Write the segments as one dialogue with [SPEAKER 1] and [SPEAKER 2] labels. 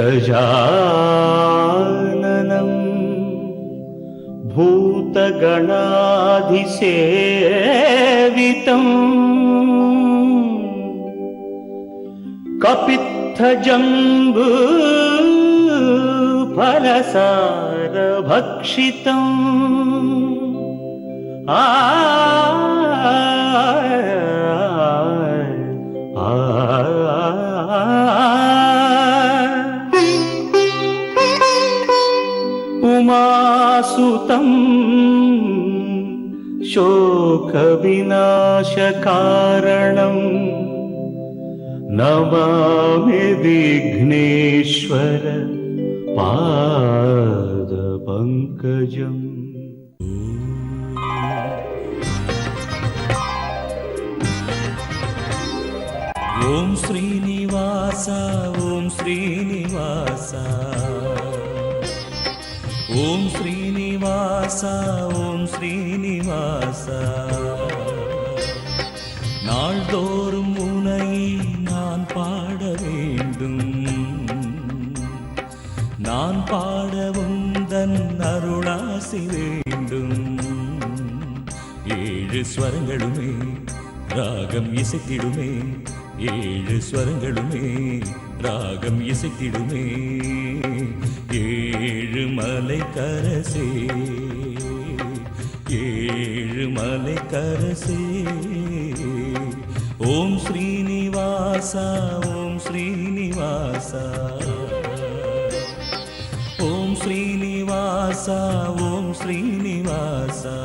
[SPEAKER 1] गजाननं भूतगणाधिसेवितं कपित्थजम्बूफलसारभक्षितम् उमासुतं शोकविनाशकारणं नमामि विघ्नेश्वर पादपङ्कजम्।
[SPEAKER 2] ओम श्रीनिवास ओम श्रीनिवास ओम श्रीनिवास ओम श्रीनिवास நாள்தோறும் உன்னை நான் பாட வேண்டும், நான் பாட உந்தன் அருளாசி வேண்டும். ஏழு ஸ்வரங்களுமே ராகம் இசைத்திடுமே, ஏழு ஸ்வரங்களுமே ராகம் இசைத்திடுமே. ஏழு மலை கரசே ஏழு மலை கரசே. ஓம் ஸ்ரீனிவாசா ஓம் ஸ்ரீனிவாசா ஓம் ஸ்ரீனிவாசா ஓம் ஸ்ரீனிவாசா.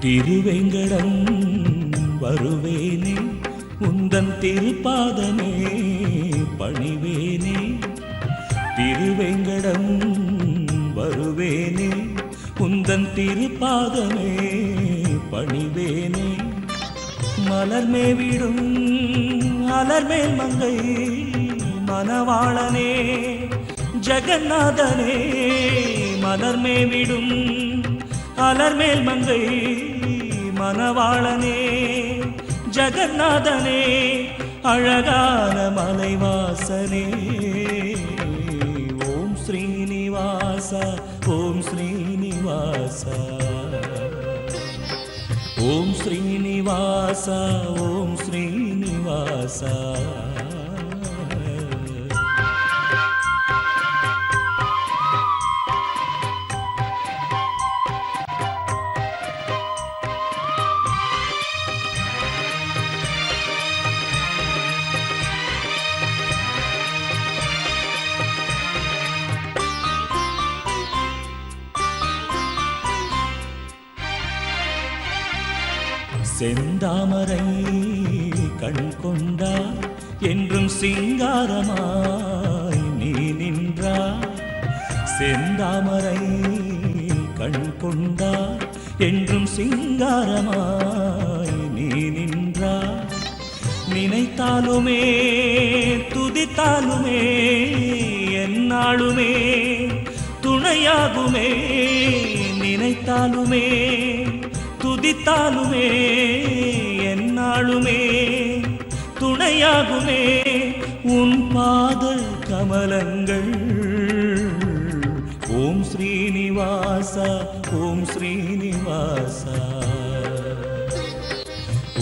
[SPEAKER 2] திருவேங்கடம் வருவேனே, உந்தன் திருப்பாதமே பணிவேனே. திருவேங்கடம் வருவேனே, உந்தன் திருப்பாதமே பணிவேனே. மலர்மேவிடும் அலர்மேல் மங்கை மணவாளனே ஜெகநாதனே. மலர்மேவிடும் அலர்மேல் மங்கை மணவாளனே ஜெகநாதனே. அழகான மலைவாசனே. ஓம் ஸ்ரீனிவாச ஓம் ஸ்ரீனிவாச ஓம் ஸ்ரீனிவாச ஓம் ஸ்ரீனிவாச. செந்தாமரை கண் கொண்டார் என்றும் சிங்காரமாய் நீ நின்றார். செந்தாமரை கண் கொண்டார் என்றும் சிங்காரமாய் நீ நின்றார். நினைத்தாலுமே துதித்தாலுமே எந்நாளுமே துணையாகுமே. நினைத்தாலுமே துதித்தாலுமே எந்நாளுமே துணையாகுமே. உன் பாத கமலங்கள். ஓம் ஸ்ரீனிவாசா ஓம் ஸ்ரீனிவாசா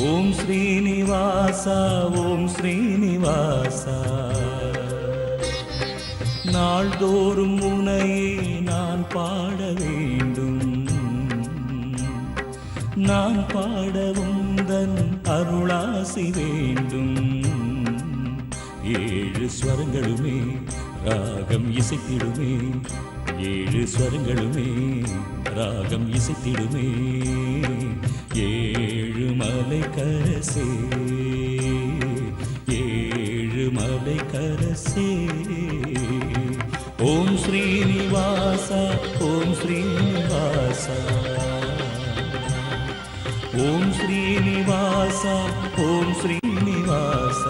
[SPEAKER 2] ஓம் ஸ்ரீனிவாசா ஓம் ஸ்ரீனிவாசா. நாள்தோறும் உன்னையே நான் பாட வேண்டும், நான் பாட உந்தன் அருளாசி வேண்டும். ஏழு ஸ்வரங்களுமே ராகம் இசைத்திடுமே, ஏழு ஸ்வரங்களுமே ராகம் இசைத்திடுமே. ஏழு மலை கரசே ஏழு மலை கரசே. ஓம் ஸ்ரீனிவாச ஓம் ஸ்ரீனிவாச ஸ்ரீனிவாச ஓம் ஸ்ரீனிவாச.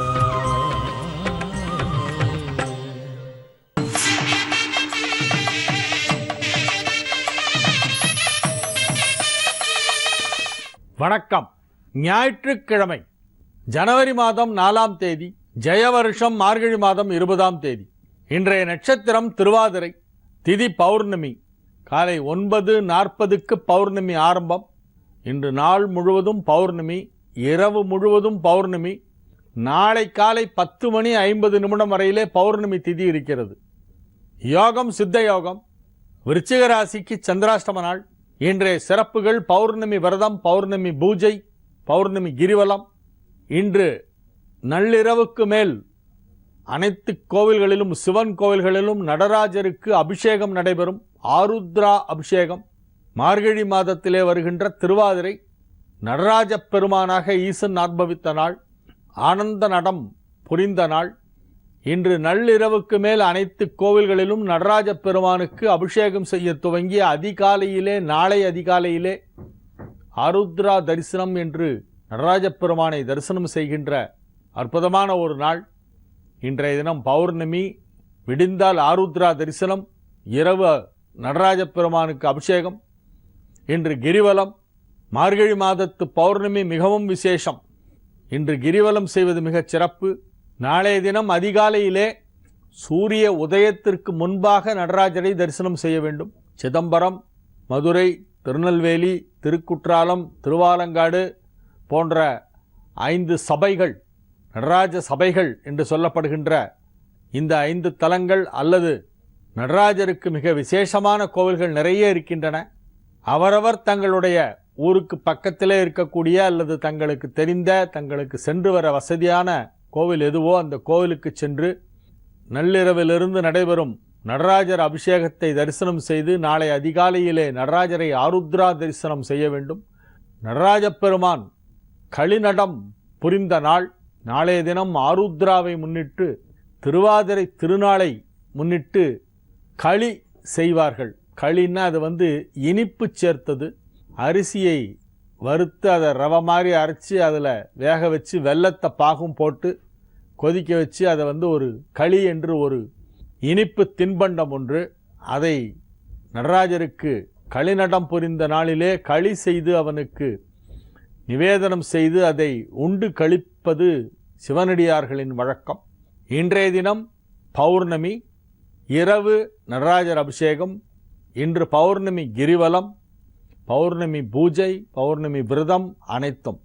[SPEAKER 3] வணக்கம். ஞாயிற்றுக்கிழமை ஜனவரி மாதம் 4ஆம் தேதி, ஜெய வருஷம் மார்கழி மாதம் 20ஆம் தேதி. இன்றைய நட்சத்திரம் திருவாதிரை, திதி பௌர்ணமி. காலை 9:40க்கு பௌர்ணமி ஆரம்பம். இன்று நாள் முழுவதும் பௌர்ணமி, இரவு முழுவதும் பௌர்ணமி. நாளை காலை 10:50 வரையிலே பௌர்ணமி திதி இருக்கிறது. யோகம் சித்த யோகம். விருச்சிக ராசிக்கு சந்திராஷ்டம நாள். இன்றைய சிறப்புகள் பௌர்ணமி விரதம், பௌர்ணமி பூஜை, பௌர்ணமி கிரிவலம். இன்று நள்ளிரவுக்கு மேல் அனைத்து கோவில்களிலும், சிவன் கோவில்களிலும் நடராஜருக்கு அபிஷேகம் நடைபெறும். ஆருத்ரா அபிஷேகம். மார்கழி மாதத்திலே வருகின்ற திருவாதிரை நடராஜ பெருமானாக ஈசன் அனுபவித்த நாள், ஆனந்த நடம் புரிந்த நாள். இன்று நள்ளிரவுக்கு மேல் அனைத்து கோவில்களிலும் நடராஜ பெருமானுக்கு அபிஷேகம் செய்ய துவங்கிய அதிகாலையிலே, நாளை அதிகாலையிலே ஆருத்ரா தரிசனம் என்று நடராஜ பெருமானை தரிசனம் செய்கின்ற அற்புதமான ஒரு நாள். இன்றைய தினம் பௌர்ணமி. விடிந்தால் ஆருத்ரா தரிசனம், இரவு நடராஜ பெருமானுக்கு அபிஷேகம். இன்று கிரிவலம். மார்கழி மாதத்து பௌர்ணமி மிகவும் விசேஷம். இன்று கிரிவலம் செய்வது மிகச் சிறப்பு. நாளைய தினம் அதிகாலையிலே சூரிய உதயத்திற்கு முன்பாக நடராஜரை தரிசனம் செய்ய வேண்டும். சிதம்பரம், மதுரை, திருநெல்வேலி, திருக்குற்றாலம், திருவாலங்காடு போன்ற 5 சபைகள், நடராஜ சபைகள் என்று சொல்லப்படுகின்ற இந்த 5 தலங்கள் அல்லது நடராஜருக்கு மிக விசேஷமான கோவில்கள் நிறைய இருக்கின்றன. அவரவர் தங்களுடைய ஊருக்கு பக்கத்திலே இருக்கக்கூடிய அல்லது தங்களுக்கு தெரிந்த, தங்களுக்கு சென்று வர வசதியான கோவில் எதுவோ அந்த கோவிலுக்கு சென்று நள்ளிரவிலிருந்து நடைபெறும் நடராஜர் அபிஷேகத்தை தரிசனம் செய்து நாளை அதிகாலையிலே நடராஜரை ஆருத்ரா தரிசனம் செய்ய வேண்டும். நடராஜ பெருமான் களிநடம் புரிந்த நாள். நாளைய தினம் ஆருத்ராவை முன்னிட்டு, திருவாதிரை திருநாளை முன்னிட்டு களி செய்வார்கள். களின்னா அது இனிப்பு சேர்த்தது. அரிசியை வறுத்து அதை ரவை மாதிரி அரைச்சி அதில் வேக வச்சு வெல்லத்தை பாகும் போட்டு கொதிக்க வச்சு அதை ஒரு களி என்று ஒரு இனிப்பு தின்பண்டம் ஒன்று, அதை நடராஜருக்கு களிநடம் புரிந்த நாளிலே களி செய்து அவனுக்கு நிவேதனம் செய்து அதை உண்டு கழிப்பது சிவனடியார்களின் வழக்கம். இன்றைய தினம் பௌர்ணமி, இரவு நடராஜர் அபிஷேகம். இன்று பௌர்ணமி கிரிவலம், பௌர்ணமி பூஜை, பௌர்ணமி விரதம் அனைத்தும்.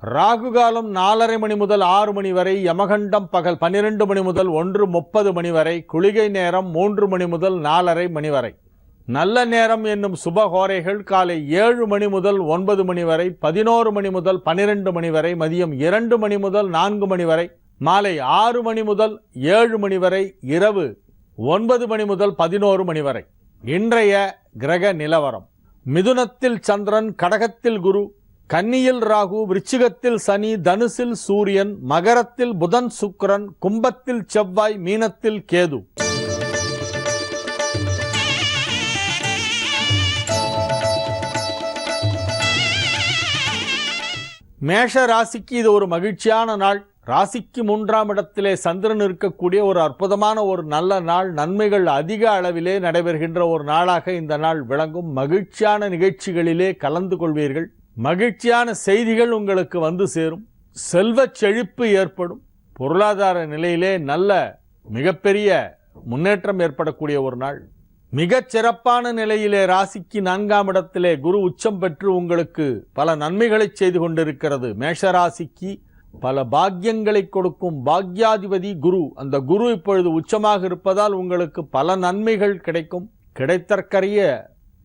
[SPEAKER 3] ராகு காலம் 4:30 மணி முதல் 6 மணி வரை, யமகண்டம் பகல் 12 மணி முதல் 1:30 மணி வரை, குளிகை நேரம் 3 மணி முதல் 4:30 மணி வரை. நல்ல நேரம் என்னும் சுபகோரைகள் காலை 7 மணி முதல் 9 மணி வரை, 11 மணி முதல் 12 மணி வரை, மதியம் 2 மணி முதல் 4 மணி வரை, மாலை 6 மணி முதல் 7 மணி வரை, இரவு 9 மணி முதல் 11 மணி வரை. இன்றைய கிரக நிலவரம்: மிதுனத்தில் சந்திரன், கடகத்தில் குரு, கன்னியில் ராகு, விருச்சிகத்தில் சனி, தனுசில் சூரியன், மகரத்தில் புதன் சுக்கிரன், கும்பத்தில் செவ்வாய், மீனத்தில் கேது. மேஷ ராசிக்கு இது ஒரு மகிழ்ச்சியான நாள். ராசிக்கு 3ஆம் இடத்திலே சந்திரன் இருக்கக்கூடிய ஒரு அற்புதமான ஒரு நல்ல நாள். நன்மைகள் அதிக அளவிலே நடைபெறுகின்ற ஒரு நாளாக இந்த நாள் விளங்கும். மகிழ்ச்சியான நிகழ்ச்சிகளிலே கலந்து கொள்வீர்கள். மகிழ்ச்சியான செய்திகள் உங்களுக்கு சேரும். செல்வ செழிப்பு ஏற்படும். பொருளாதார நிலையிலே நல்ல மிகப்பெரிய முன்னேற்றம் ஏற்படக்கூடிய ஒரு நாள். மிகச் சிறப்பான நிலையிலே ராசிக்கு 4ஆம் இடத்திலே குரு உச்சம் பெற்று உங்களுக்கு பல நன்மைகளை செய்து கொண்டிருக்கிறது. மேஷராசிக்கு பல பாக்கியங்களை கொடுக்கும் பாக்யாதிபதி குரு. அந்த குரு இப்பொழுது உச்சமாக இருப்பதால் உங்களுக்கு பல நன்மைகள் கிடைக்கும். கிடைத்தற்கரிய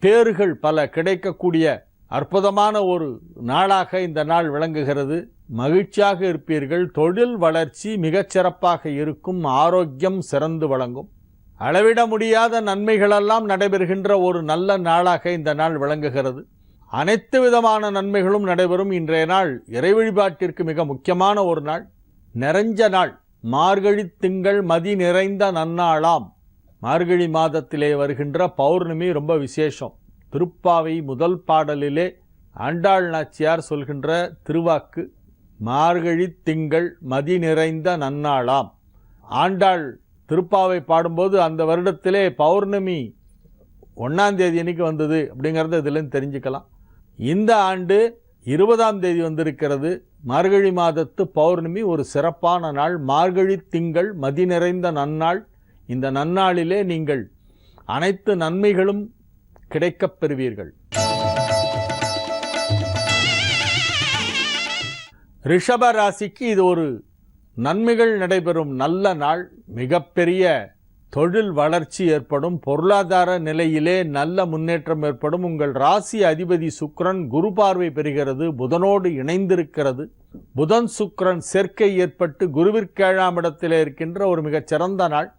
[SPEAKER 3] பேறுகள் பல கிடைக்கக்கூடிய அற்புதமான ஒரு நாளாக இந்த நாள் விளங்குகிறது. மகிழ்ச்சியாக இருப்பீர்கள். தொழில் வளர்ச்சி மிகச் சிறப்பாக இருக்கும். ஆரோக்கியம் சிறந்து வழங்கும். அளவிட முடியாத நன்மைகளெல்லாம் நடைபெறுகின்ற ஒரு நல்ல நாளாக இந்த நாள் விளங்குகிறது. அனைத்து விதமான நன்மைகளும் நடைபெறும். இன்றைய நாள் இறை வழிபாட்டிற்கு மிக முக்கியமான ஒரு நாள். நிறைஞ்ச நாள். மார்கழி திங்கள் மதி நிறைந்த நன்னாளாம். மார்கழி மாதத்திலே வருகின்ற பௌர்ணமி ரொம்ப விசேஷம். திருப்பாவை முதல் பாடலிலே ஆண்டாள் நாச்சியார் சொல்கின்ற திருவாக்கு மார்கழி திங்கள் மதி நிறைந்த நன்னாளாம். ஆண்டாள் திருப்பாவை பாடும்போது அந்த வருடத்திலே பௌர்ணமி 1ஆம் தேதி அன்னைக்கு வந்தது அப்படிங்கிறத இதிலேருந்து தெரிஞ்சுக்கலாம். இந்த ஆண்டு 20ஆம் தேதி வந்திருக்கிறது. மார்கழி மாதத்து பௌர்ணமி ஒரு சிறப்பான நாள். மார்கழி திங்கள் மதி நிறைந்த நன்னாள். இந்த நன்னாளிலே நீங்கள் அனைத்து நன்மைகளும் கிடைக்கப் பெறுவீர்கள். ரிஷப ராசிக்கு இது ஒரு நன்மைகள் நடைபெறும் நல்ல நாள். மிகப்பெரிய தொழில் வளர்ச்சி ஏற்படும். பொருளாதார நிலையிலே நல்ல முன்னேற்றம் ஏற்படும். உங்கள் ராசி அதிபதி சுக்கிரன் குரு பார்வை பெறுகிறது, புதனோடு இணைந்திருக்கிறது. புதன் சுக்கிரன் சேர்க்கை ஏற்பட்டு குருவிற்கு 7ஆம் இடத்திலே இருக்கின்ற ஒரு மிகச்சிறந்த நாள்.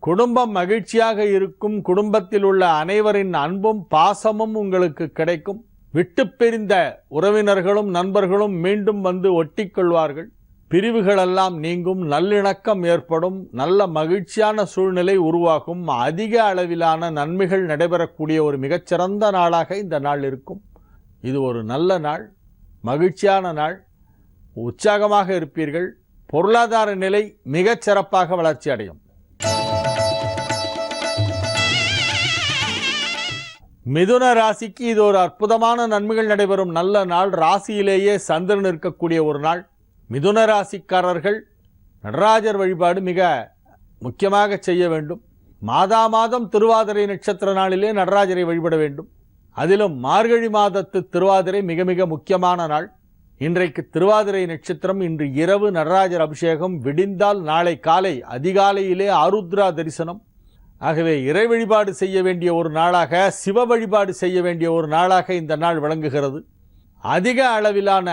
[SPEAKER 3] குடும்பம் மகிழ்ச்சியாக இருக்கும். குடும்பத்தில் உள்ள அனைவரின் அன்பும் பாசமும் உங்களுக்கு கிடைக்கும். விட்டு பிரிந்த உறவினர்களும் நண்பர்களும் மீண்டும் வந்து ஒட்டிக்கொள்வார்கள். பிரிவுகளெல்லாம் நீங்கும். நல்லிணக்கம் ஏற்படும். நல்ல மகிழ்ச்சியான சூழ்நிலை உருவாகும். அதிக அளவிலான நன்மைகள் நடைபெறக்கூடிய ஒரு மிகச்சிறந்த நாளாக இந்த நாள் இருக்கும். இது ஒரு நல்ல நாள், மகிழ்ச்சியான நாள். உற்சாகமாக இருப்பீர்கள். பொருளாதார நிலை மிகச் சிறப்பாக வளர்ச்சி அடையும். மிதுன ராசிக்கு இது ஒரு அற்புதமான நன்மைகள் நடைபெறும் நல்ல நாள். ராசியிலேயே சந்திரன் இருக்கக்கூடிய ஒரு நாள். மிதுன ராசிக்காரர்கள் நடராஜர் வழிபாடு மிக முக்கியமாக செய்ய வேண்டும். மாதம் திருவாதிரை நட்சத்திர நாளிலே நடராஜரை வழிபட வேண்டும். அதிலும் மார்கழி மாதத்து திருவாதிரை மிக மிக முக்கியமான நாள். இன்றைக்கு திருவாதிரை நட்சத்திரம். இன்று இரவு நடராஜர் அபிஷேகம், விடிந்தால் நாளை காலை அதிகாலையிலே ஆருத்ரா தரிசனம். ஆகவே இறை வழிபாடு செய்ய வேண்டிய ஒரு நாளாக, சிவ வழிபாடு செய்ய வேண்டிய ஒரு நாளாக இந்த நாள் விளங்குகிறது. அதிக அளவிலான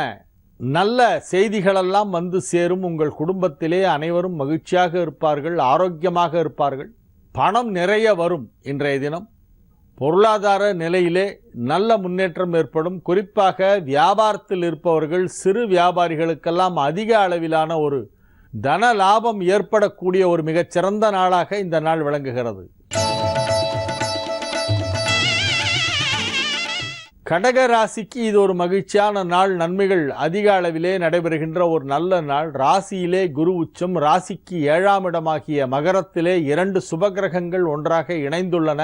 [SPEAKER 3] நல்ல செய்திகளெல்லாம் வந்து சேரும். உங்கள் குடும்பத்திலே அனைவரும் மகிழ்ச்சியாக இருப்பார்கள், ஆரோக்கியமாக இருப்பார்கள். பணம் நிறைய வரும். இன்றைய தினம் பொருளாதார நிலையிலே நல்ல முன்னேற்றம் ஏற்படும். குறிப்பாக வியாபாரத்தில் இருப்பவர்கள், சிறு வியாபாரிகளுக்கெல்லாம் அதிக அளவிலான ஒரு தன லாபம் ஏற்படக்கூடிய ஒரு மிகச்சிறந்த நாளாக இந்த நாள் விளங்குகிறது. கடக ராசிக்கு இது ஒரு மகிழ்ச்சியான நாள். நன்மைகள் அதிக அளவிலே நடைபெறுகின்ற ஒரு நல்ல நாள். ராசியிலே குரு உச்சம். ராசிக்கு 7ஆம் இடமாகிய மகரத்திலே 2 சுபகிரகங்கள் ஒன்றாக இணைந்துள்ளன.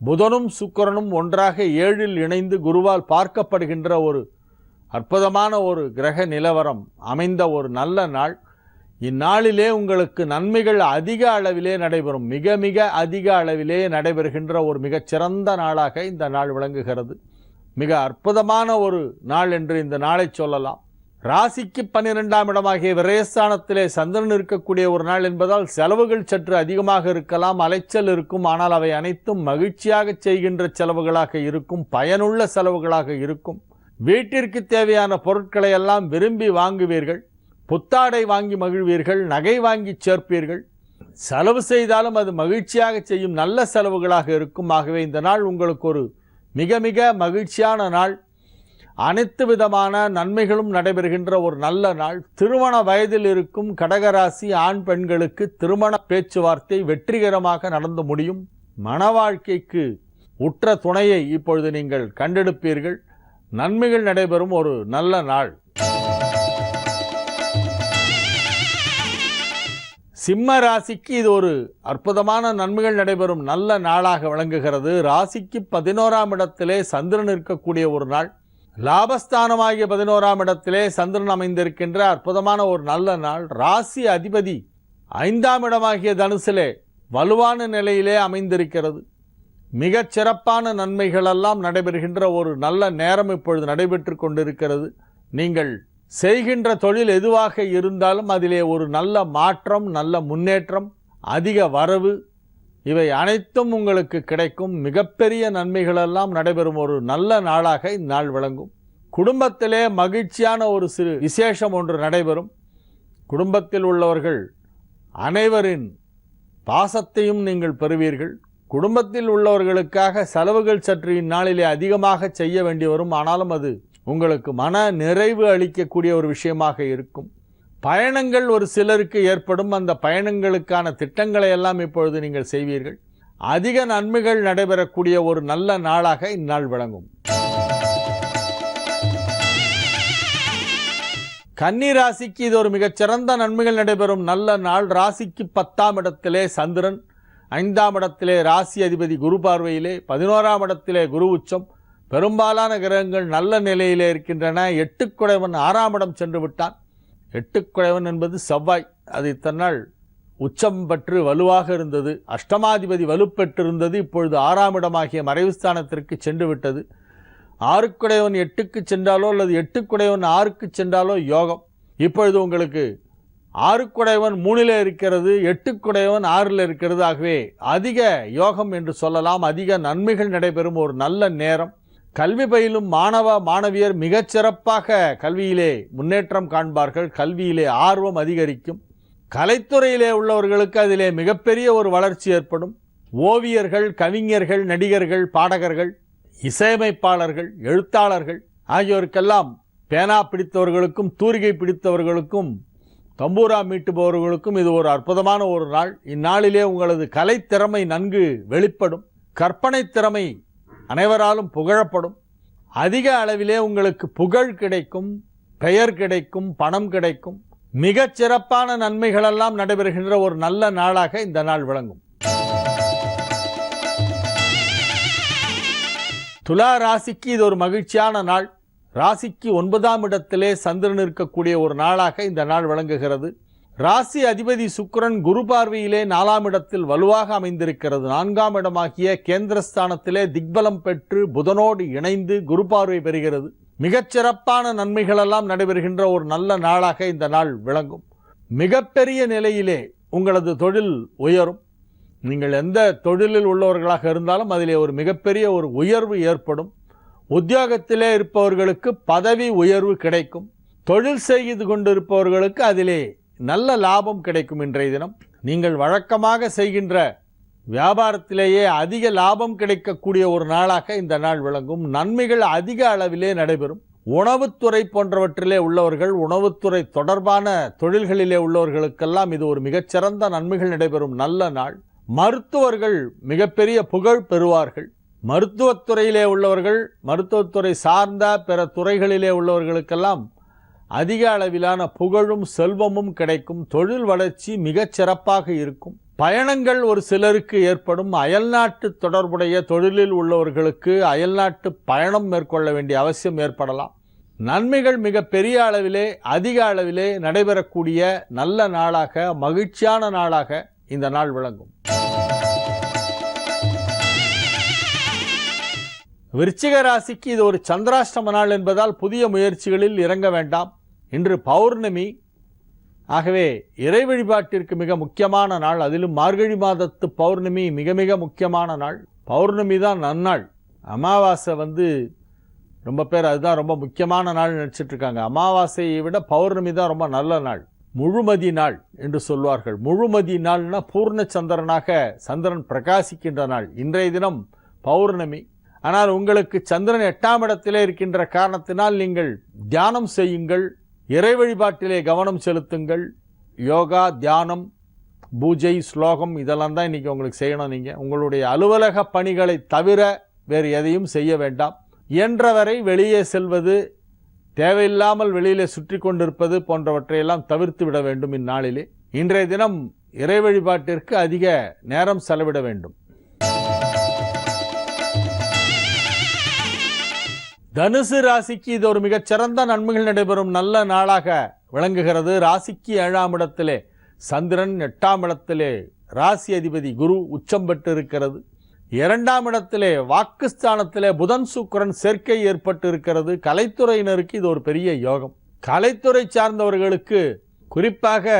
[SPEAKER 3] புதனும் சுக்கிரனும் ஒன்றாக 7இல் இணைந்து குருவால் பார்க்கப்படுகின்ற ஒரு அற்புதமான ஒரு கிரக நிலவரம் அமைந்த ஒரு நல்ல நாள். இந்நாளிலே உங்களுக்கு நன்மைகள் அதிக அளவிலே நடைபெறும். மிக மிக அதிக அளவிலே நடைபெறுகின்ற ஒரு மிகச்சிறந்த நாளாக இந்த நாள் விளங்குகிறது. மிக அற்புதமான ஒரு நாள் என்று இந்த நாளை சொல்லலாம். ராசிக்கு 12ஆம் இடமாகிய விரயஸ்தானத்திலே சந்திரன் இருக்கக்கூடிய ஒரு நாள் என்பதால் செலவுகள் சற்று அதிகமாக இருக்கலாம், அலைச்சல் இருக்கும். ஆனால் அவை அனைத்தும் மகிழ்ச்சியாக செய்கின்ற செலவுகளாக இருக்கும், பயனுள்ள செலவுகளாக இருக்கும். வீட்டிற்கு தேவையான பொருட்களை எல்லாம் விரும்பி வாங்குவீர்கள். புத்தாடை வாங்கி மகிழ்வீர்கள், நகை வாங்கி சேர்ப்பீர்கள். செலவு செய்தாலும் அது மகிழ்ச்சியாக செய்யும் நல்ல செலவுகளாக இருக்கும். ஆகவே இந்த நாள் உங்களுக்கு ஒரு மிக மிக மகிழ்ச்சியான நாள். அனைத்து விதமான நன்மைகளும் நடைபெறுகின்ற ஒரு நல்ல நாள். திருமண வயதில் இருக்கும் கடகராசி ஆண் பெண்களுக்கு திருமண பேச்சுவார்த்தை வெற்றிகரமாக நடந்து முடியும். மன வாழ்க்கைக்கு உற்ற துணையை இப்பொழுது நீங்கள் கண்டெடுப்பீர்கள். நன்மைகள் நடைபெறும் ஒரு நல்ல நாள். சிம்ம ராசிக்கு இது ஒரு அற்புதமான நன்மைகள் நடைபெறும் நல்ல நாளாக விளங்குகிறது. ராசிக்கு 11ஆம் இடத்திலே சந்திரன் இருக்கக்கூடிய ஒரு நாள். லாபஸ்தானமாகிய 11ஆம் இடத்திலே சந்திரன் அமைந்திருக்கின்ற அற்புதமான ஒரு நல்ல நாள். ராசி அதிபதி 5ஆம் இடமாகிய தனுசிலே வலுவான நிலையிலே அமைந்திருக்கிறது. மிகச் சிறப்பான நன்மைகளெல்லாம் நடைபெறுகின்ற ஒரு நல்ல நேரம் இப்பொழுது நடைபெற்று கொண்டிருக்கிறது. நீங்கள் செய்கின்ற தொழில் எதுவாக இருந்தாலும் அதிலே ஒரு நல்ல மாற்றம், நல்ல முன்னேற்றம், அதிக வரவு, இவை அனைத்தும் உங்களுக்கு கிடைக்கும். மிகப்பெரிய நன்மைகளெல்லாம் நடைபெறும் ஒரு நல்ல நாளாக இந்நாள் விளங்கும். குடும்பத்திலே மகிழ்ச்சியான ஒரு சிறு விசேஷம் ஒன்று நடைபெறும். குடும்பத்தில் உள்ளவர்கள் அனைவரின் பாசத்தையும் நீங்கள் பெறுவீர்கள். குடும்பத்தில் உள்ளவர்களுக்காக செலவுகள் சற்று இந்நாளிலே அதிகமாக செய்ய வேண்டி வரும். ஆனாலும் அது உங்களுக்கு மன நிறைவு அளிக்கக்கூடிய ஒரு விஷயமாக இருக்கும். பயணங்கள் ஒரு சிலருக்கு ஏற்படும். அந்த பயணங்களுக்கான திட்டங்களை எல்லாம் இப்பொழுது நீங்கள் செய்வீர்கள். அதிக நன்மைகள் நடைபெறக்கூடிய ஒரு நல்ல நாளாக இந்நாள் விளங்கும். கன்னி ராசிக்கு இது ஒரு மிகச்சிறந்த நன்மைகள் நடைபெறும் நல்ல நாள். ராசிக்கு 10ஆம் இடத்திலே சந்திரன், 5ஆம் இடத்திலே ராசி அதிபதி குரு பார்வையிலே, 11ஆம் இடத்திலே குரு உச்சம். பெரும்பாலான கிரகங்கள் நல்ல நிலையிலே இருக்கின்றன. 8குடைவன் 6ஆம் இடம் சென்று விட்டான். 8குடைவன் என்பது செவ்வாய். அது இத்தனை உச்சம் பெற்று வலுவாக இருந்தது. அஷ்டமாதிபதி வலுப்பெற்றிருந்தது. இப்பொழுது 6ஆம் இடமாகிய மறைவுஸ்தானத்திற்கு சென்று விட்டது. 6குடைவன் 8க்கு சென்றாலோ அல்லது 8குடைவன் 6க்கு சென்றாலோ யோகம். இப்பொழுது உங்களுக்கு 6குடைவன் 3ல் இருக்கிறது, 8குடைவன் 6ல் இருக்கிறது. ஆகவே அதிக யோகம் என்று சொல்லலாம். அதிக நன்மைகள் நடைபெறும் ஒரு நல்ல நேரம். கல்வி பயிலும் மாணவ மாணவியர் மிகச்சிறப்பாக கல்வியிலே முன்னேற்றம் காண்பார்கள். கல்வியிலே ஆர்வம் அதிகரிக்கும். கலைத்துறையிலே உள்ளவர்களுக்கு அதிலே மிகப்பெரிய ஒரு வளர்ச்சி ஏற்படும். ஓவியர்கள், கவிஞர்கள், நடிகர்கள், பாடகர்கள், இசையமைப்பாளர்கள், எழுத்தாளர்கள் ஆகியோருக்கெல்லாம் பேனா பிடித்தவர்களுக்கும் தூரிகை பிடித்தவர்களுக்கும் தம்பூரா மீட்டுபவர்களுக்கும் இது ஒரு அற்புதமான ஒரு நாள். இந்நாளிலே உங்களது கலைத்திறமை நன்கு வெளிப்படும். கற்பனை திறமை அனைவராலும் புகழப்படும். அதிக அளவிலே உங்களுக்கு புகழ் கிடைக்கும், பெயர் கிடைக்கும், பணம் கிடைக்கும். மிகச் சிறப்பான நன்மைகளெல்லாம் நடைபெறுகின்ற ஒரு நல்ல நாளாக இந்த நாள் விளங்கும். துலா ராசிக்கு இது ஒரு மகிழ்ச்சியான நாள். ராசிக்கு 9ஆம் இடத்திலே சந்திரன் இருக்கக்கூடிய ஒரு நாளாக இந்த நாள் விளங்குகிறது. ராசி அதிபதி சுக்கிரன் குரு பார்வையிலே 4ஆம் இடத்தில் வலுவாக அமைந்திருக்கிறது. 4ஆம் இடமாகிய கேந்திரஸ்தானத்திலே திக்பலம் பெற்று புதனோடு இணைந்து குரு பார்வை பெறுகிறது. மிகச்சிறப்பான நன்மைகளெல்லாம் நடைபெறுகின்ற ஒரு நல்ல நாளாக இந்த நாள் விளங்கும். மிகப்பெரிய நிலையிலே உங்களது தொழில் உயரும். நீங்கள் எந்த தொழிலில் உள்ளவர்களாக இருந்தாலும் அதிலே ஒரு மிகப்பெரிய ஒரு உயர்வு ஏற்படும். உத்தியோகத்திலே இருப்பவர்களுக்கு பதவி உயர்வு கிடைக்கும். தொழில் செய்து கொண்டிருப்பவர்களுக்கு அதிலே நல்ல லாபம் கிடைக்கும். இன்றைய தினம் நீங்கள் வழக்கமாக செய்கின்ற வியாபாரத்திலேயே அதிக லாபம் கிடைக்கக்கூடிய ஒரு நாளாக இந்த நாள் விளங்கும். நன்மைகள் அதிக அளவிலே நடைபெறும். உணவுத்துறை போன்றவற்றிலே உள்ளவர்கள், உணவுத்துறை தொடர்பான தொழில்களிலே உள்ளவர்களுக்கெல்லாம் இது ஒரு மிகச்சிறந்த நன்மைகள் நடைபெறும் நல்ல நாள். மருத்துவர்கள் மிகப்பெரிய புகழ் பெறுவார்கள். மருத்துவத்துறையிலே உள்ளவர்கள், மருத்துவத்துறை சார்ந்த பிற துறைகளிலே உள்ளவர்களுக்கெல்லாம் அதிக அளவிலான புகழும் செல்வமும் கிடைக்கும். தொழில் வளர்ச்சி மிகச் சிறப்பாக இருக்கும். பயணங்கள் ஒரு சிலருக்கு ஏற்படும். அயல்நாட்டு தொடர்புடைய தொழிலில் உள்ளவர்களுக்கு அயல்நாட்டு பயணம் மேற்கொள்ள வேண்டிய அவசியம் ஏற்படலாம். நன்மைகள் மிக பெரிய அளவிலே அதிக அளவிலே நடைபெறக்கூடிய நல்ல நாளாக, மகிழ்ச்சியான நாளாக இந்த நாள் விளங்கும். விருச்சிக ராசிக்கு இது ஒரு சந்திராஷ்டம நாள் என்பதால் புதிய முயற்சிகளில் இறங்க வேண்டாம். இன்று பௌர்ணமி. ஆகவே இறை வழிபாட்டிற்கு மிக முக்கியமான நாள். அதிலும் மார்கழி மாதத்து பௌர்ணமி மிக மிக முக்கியமான நாள். பௌர்ணமி தான் நன்னாள். அமாவாசை ரொம்ப பேர் அதுதான் ரொம்ப முக்கியமான நாள் நினைச்சிட்டு இருக்காங்க. அமாவாசையை விட பௌர்ணமி தான் ரொம்ப நல்ல நாள். முழுமதி நாள் என்று சொல்வார்கள். முழுமதி நாள்னா பூர்ண சந்திரனாக சந்திரன் பிரகாசிக்கின்ற நாள். இன்றைய தினம் பௌர்ணமி. ஆனால் உங்களுக்கு சந்திரன் 8ஆம் இடத்திலே இருக்கின்ற காரணத்தினால் நீங்கள் தியானம் செய்யுங்கள், இறை வழிபாட்டிலே கவனம் செலுத்துங்கள். யோகா, தியானம், பூஜை, ஸ்லோகம் இதெல்லாம் தான் இன்றைக்கி உங்களுக்கு செய்யணும். நீங்கள் உங்களுடைய அலுவலக பணிகளை தவிர வேறு எதையும் செய்ய வேண்டாம். இயன்றவரை வெளியே செல்வது, தேவையில்லாமல் வெளியிலே சுற்றி கொண்டிருப்பது போன்றவற்றையெல்லாம் தவிர்த்து விட வேண்டும். இந்நாளிலே இன்றைய தினம் இறை வழிபாட்டிற்கு அதிக நேரம் செலவிட வேண்டும். தனுசு ராசிக்கு இது ஒரு மிகச்சிறந்த நன்மைகள் நடைபெறும் நல்ல நாளாக விளங்குகிறது. ராசிக்கு 7ஆம் இடத்திலே சந்திரன், 8ஆம் இடத்திலே ராசி அதிபதி குரு உச்சம் பெற்று இருக்கிறது. 2ஆம் இடத்திலே வாக்குஸ்தானத்திலே புதன் சுக்கிரன் சேர்க்கை ஏற்பட்டு இருக்கிறது. கலைத்துறையினருக்கு இது ஒரு பெரிய யோகம். கலைத்துறை சார்ந்தவர்களுக்கு, குறிப்பாக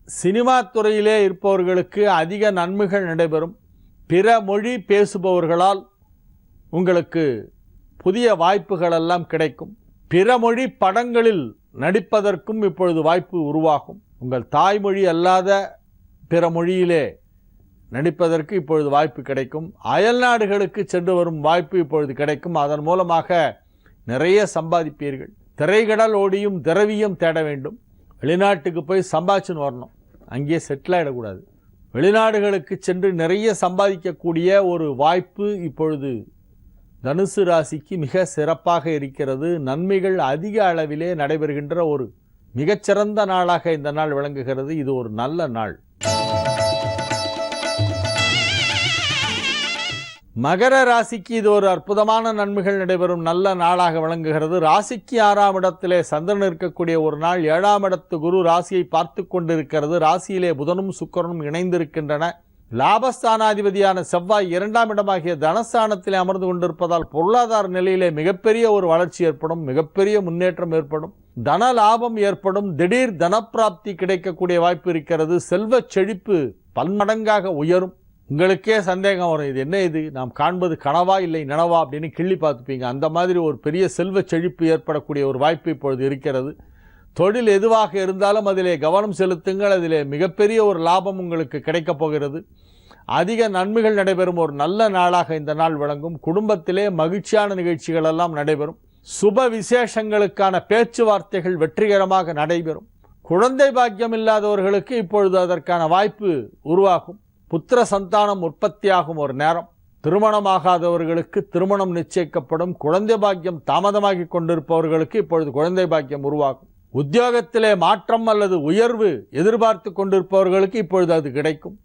[SPEAKER 3] சினிமா துறையிலே இருப்பவர்களுக்கு அதிக நன்மைகள் நடைபெறும். பிற மொழி பேசுபவர்களால் உங்களுக்கு புதிய வாய்ப்புகள் எல்லாம் கிடைக்கும். பிற மொழி படங்களில் நடிப்பதற்கும் இப்பொழுது வாய்ப்பு உருவாகும். உங்கள் தாய்மொழி அல்லாத பிற மொழியிலே நடிப்பதற்கு இப்பொழுது வாய்ப்பு கிடைக்கும். அயல்நாடுகளுக்கு சென்று வரும் வாய்ப்பு இப்பொழுது கிடைக்கும். அதன் மூலமாக நிறைய சம்பாதிப்பீர்கள். திரைக்கடல் ஓடியும் திரவியம் தேட வேண்டும். வெளிநாட்டுக்கு போய் சம்பாதிச்சுன்னு வரணும், அங்கேயே செட்டில் ஆகிடக்கூடாது. வெளிநாடுகளுக்கு சென்று நிறைய சம்பாதிக்கக்கூடிய ஒரு வாய்ப்பு இப்பொழுது தனுசு ராசிக்கு மிக சிறப்பாக இருக்கிறது. நன்மைகள் அதிக அளவிலே நடைபெறுகின்ற ஒரு மிகச்சிறந்த நாளாக இந்த நாள் விளங்குகிறது. இது ஒரு நல்ல நாள். மகர ராசிக்கு இது ஒரு அற்புதமான நன்மைகள் நடைபெறும் நல்ல நாளாக விளங்குகிறது. ராசிக்கு 6ஆம் இடத்திலே சந்திரன் இருக்கக்கூடிய ஒரு நாள். 7ஆம் இடத்து குரு ராசியை பார்த்து கொண்டிருக்கிறது. ராசியிலே புதனும் சுக்கிரனும் இணைந்திருக்கின்றன. லாபஸ்தானாதிபதியான செவ்வாய் 2ஆம் இடமாகிய தனஸ்தானத்திலே அமர்ந்து கொண்டிருப்பதால் பொருளாதார நிலையிலே மிகப்பெரிய ஒரு வளர்ச்சி ஏற்படும், மிகப்பெரிய முன்னேற்றம் ஏற்படும், தன லாபம் ஏற்படும், திடீர் தனப்பிராப்தி கிடைக்கக்கூடிய வாய்ப்பு இருக்கிறது. செல்வ செழிப்பு பன்மடங்காக உயரும். உங்களுக்கே சந்தேகம் வரும், இது என்ன, இது நாம் காண்பது கனவா இல்லை நனவா அப்படின்னு கிள்ளி பார்த்துப்பீங்க. அந்த மாதிரி ஒரு பெரிய செல்வ செழிப்பு ஏற்படக்கூடிய ஒரு வாய்ப்பு இப்பொழுது இருக்கிறது. தொழில் எதுவாக இருந்தாலும் அதிலே கவனம் செலுத்துங்கள். அதிலே மிகப்பெரிய ஒரு லாபம் உங்களுக்கு கிடைக்கப் போகிறது. அதிக நன்மைகள் நடைபெறும் ஒரு நல்ல நாளாக இந்த நாள் விளங்கும். குடும்பத்திலே மகிழ்ச்சியான நிகழ்ச்சிகள் எல்லாம் நடைபெறும். சுப விசேஷங்களுக்கான பேச்சுவார்த்தைகள் வெற்றிகரமாக நடைபெறும். குழந்தை பாக்கியம் இல்லாதவர்களுக்கு இப்பொழுது அதற்கான வாய்ப்பு உருவாகும். புத்திர சந்தானம் உற்பத்தியாகும் ஒரு நேரம். திருமணமாகாதவர்களுக்கு திருமணம் நிச்சயிக்கப்படும். குழந்தை பாக்கியம் தாமதமாகி கொண்டிருப்பவர்களுக்கு இப்பொழுது குழந்தை பாக்கியம் உருவாகும். உத்தியோகத்திலே மாற்றம் அல்லது உயர்வு எதிர்பார்த்து கொண்டிருப்பவர்களுக்கு இப்பொழுது அது கிடைக்கும்.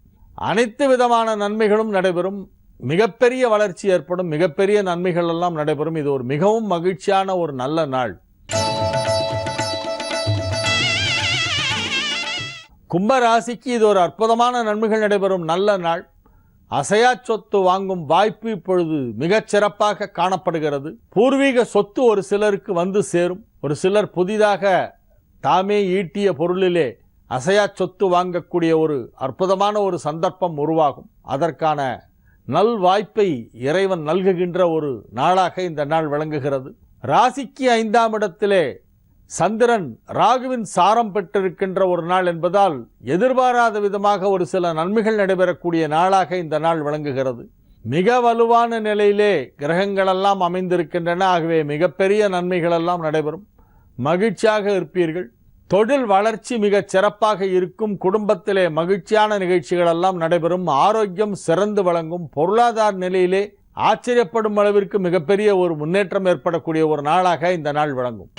[SPEAKER 3] அனைத்து விதமான நன்மைகளும் நடைபெறும். மிகப்பெரிய வளர்ச்சி ஏற்படும். மிகப்பெரிய நன்மைகள் எல்லாம் நடைபெறும். இது ஒரு மிகவும் மகிழ்ச்சியான ஒரு நல்ல நாள். கும்ப ராசிக்கு இது ஒரு அற்புதமான நன்மைகள் நடைபெறும் நல்ல நாள். அசையா சொத்து வாங்கும் வாய்ப்பு இப்பொழுது மிகச் சிறப்பாக காணப்படுகிறது. பூர்வீக சொத்து ஒரு சிலருக்கு வந்து சேரும். ஒரு சிலர் புதிதாக தாமே ஈட்டிய பொருளிலே அசையா சொத்து வாங்கக்கூடிய ஒரு அற்புதமான ஒரு சந்தர்ப்பம் உருவாகும். அதற்கான நல் வாய்ப்பை இறைவன் நல்குகின்ற ஒரு நாளாக இந்த நாள் விளங்குகிறது. ராசிக்கு 5ஆம் இடத்திலே சந்திரன் ராகுவின் சாரம் பெற்றிருக்கின்ற ஒரு நாள் என்பதால் எதிர்பாராத விதமாக ஒரு சில நன்மைகள் நடைபெறக்கூடிய நாளாக இந்த நாள் விளங்குகிறது. மிக வலுவான நிலையிலே கிரகங்களெல்லாம் அமைந்திருக்கின்றன. ஆகவே மிகப்பெரிய நன்மைகளெல்லாம் நடைபெறும். மகிழ்ச்சியாக இருப்பீர்கள். தொழில் வளர்ச்சி மிகச் சிறப்பாக இருக்கும். குடும்பத்திலே மகிழ்ச்சியான நிகழ்ச்சிகள் எல்லாம் நடைபெறும். ஆரோக்கியம் சிறந்து வழங்கும். பொருளாதார நிலையிலே ஆச்சரியப்படும் அளவிற்கு மிகப்பெரிய ஒரு முன்னேற்றம் ஏற்படக்கூடிய ஒரு நாளாக இந்த நாள் விளங்கும்.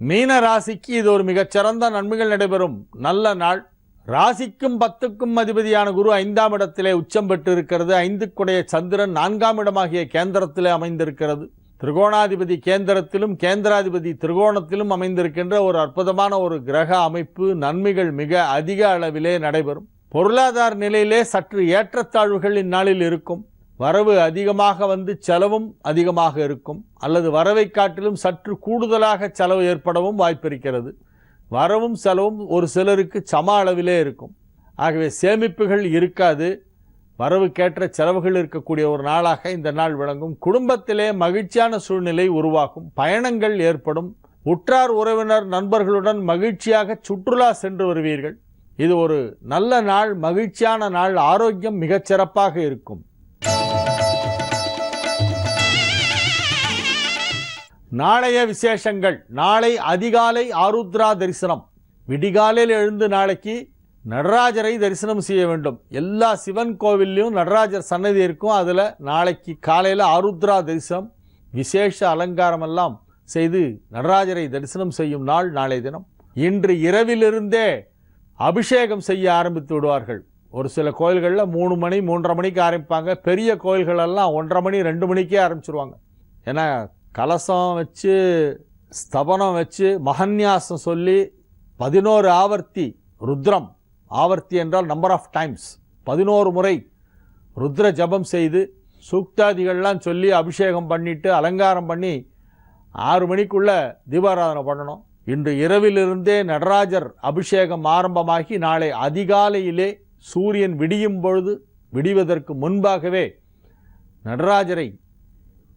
[SPEAKER 3] மீன ராசிக்கு இது ஒரு மிகச்சிறந்த நன்மைகள் நடைபெறும் நல்ல நாள். ராசிக்கும் 10க்கும் அதிபதியான குரு 5ஆம் இடத்திலே உச்சம் பெற்று இருக்கிறது. 5க்குடைய சந்திரன் 4ஆம் இடமாகிய கேந்திரத்திலே அமைந்திருக்கிறது. திரிகோணாதிபதி கேந்திரத்திலும் கேந்திராதிபதி திரிகோணத்திலும் அமைந்திருக்கின்ற ஒரு அற்புதமான ஒரு கிரக அமைப்பு. நன்மைகள் மிக அதிக அளவிலே நடைபெறும். பொருளாதார நிலையிலே சற்று ஏற்றத்தாழ்வுகள் இந்நாளில் இருக்கும். வரவு அதிகமாக வந்து செலவும் அதிகமாக இருக்கும். அல்லது வரவை காட்டிலும் சற்று கூடுதலாக செலவு ஏற்படவும் வாய்ப்பிருக்கிறது. வரவும் செலவும் ஒரு சிலருக்கு சம அளவிலே இருக்கும். ஆகவே சேமிப்புகள் இருக்காது. வரவுக்கேற்ற செலவுகள் இருக்கக்கூடிய ஒரு நாளாக இந்த நாள் விளங்கும். குடும்பத்திலே மகிழ்ச்சியான சூழ்நிலை உருவாகும். பயணங்கள் ஏற்படும். உற்றார் உறவினர் நண்பர்களுடன் மகிழ்ச்சியாக சுற்றுலா சென்று வருவீர்கள். இது ஒரு நல்ல நாள், மகிழ்ச்சியான நாள். ஆரோக்கியம் மிகச் சிறப்பாக இருக்கும். நாளைய விசேஷங்கள். நாளை அதிகாலை ஆருத்ரா தரிசனம். விடிகாலையில் எழுந்து நாளைக்கு நடராஜரை தரிசனம் செய்ய வேண்டும். எல்லா சிவன் கோவில்லையும் நடராஜர் சன்னதி இருக்கும். அதில் நாளைக்கு காலையில் ஆருத்ரா தரிசனம், விசேஷ அலங்காரம் எல்லாம் செய்து நடராஜரை தரிசனம் செய்யும் நாள் நாளை தினம். இன்று இரவிலிருந்தே அபிஷேகம் செய்ய ஆரம்பித்து விடுவார்கள். ஒரு சில கோயில்களில் 3 மணி 3:30 மணிக்கு ஆரம்பிப்பாங்க. பெரிய கோயில்களெல்லாம் 1:30 மணி 2 மணிக்கே ஆரம்பிச்சிருவாங்க. ஏன்னா கலசம் வச்சு ஸ்தபனம் வச்சு மகன்யாசம் சொல்லி 11 ஆவர்த்தி ருத்ரம், ஆவர்த்தி என்றால் நம்பர் ஆஃப் டைம்ஸ், 11 முறை ருத்ர ஜபம் செய்து சூக்தாதிகள்லாம் சொல்லி அபிஷேகம் பண்ணிட்டு அலங்காரம் பண்ணி 6 மணிக்குள்ள தீபாராதனை பண்ணணும். இன்று இரவிலிருந்தே நடராஜர் அபிஷேகம் ஆரம்பமாகி நாளை அதிகாலையிலே சூரியன் விடியும் பொழுது விடிவதற்கு முன்பாகவே நடராஜரை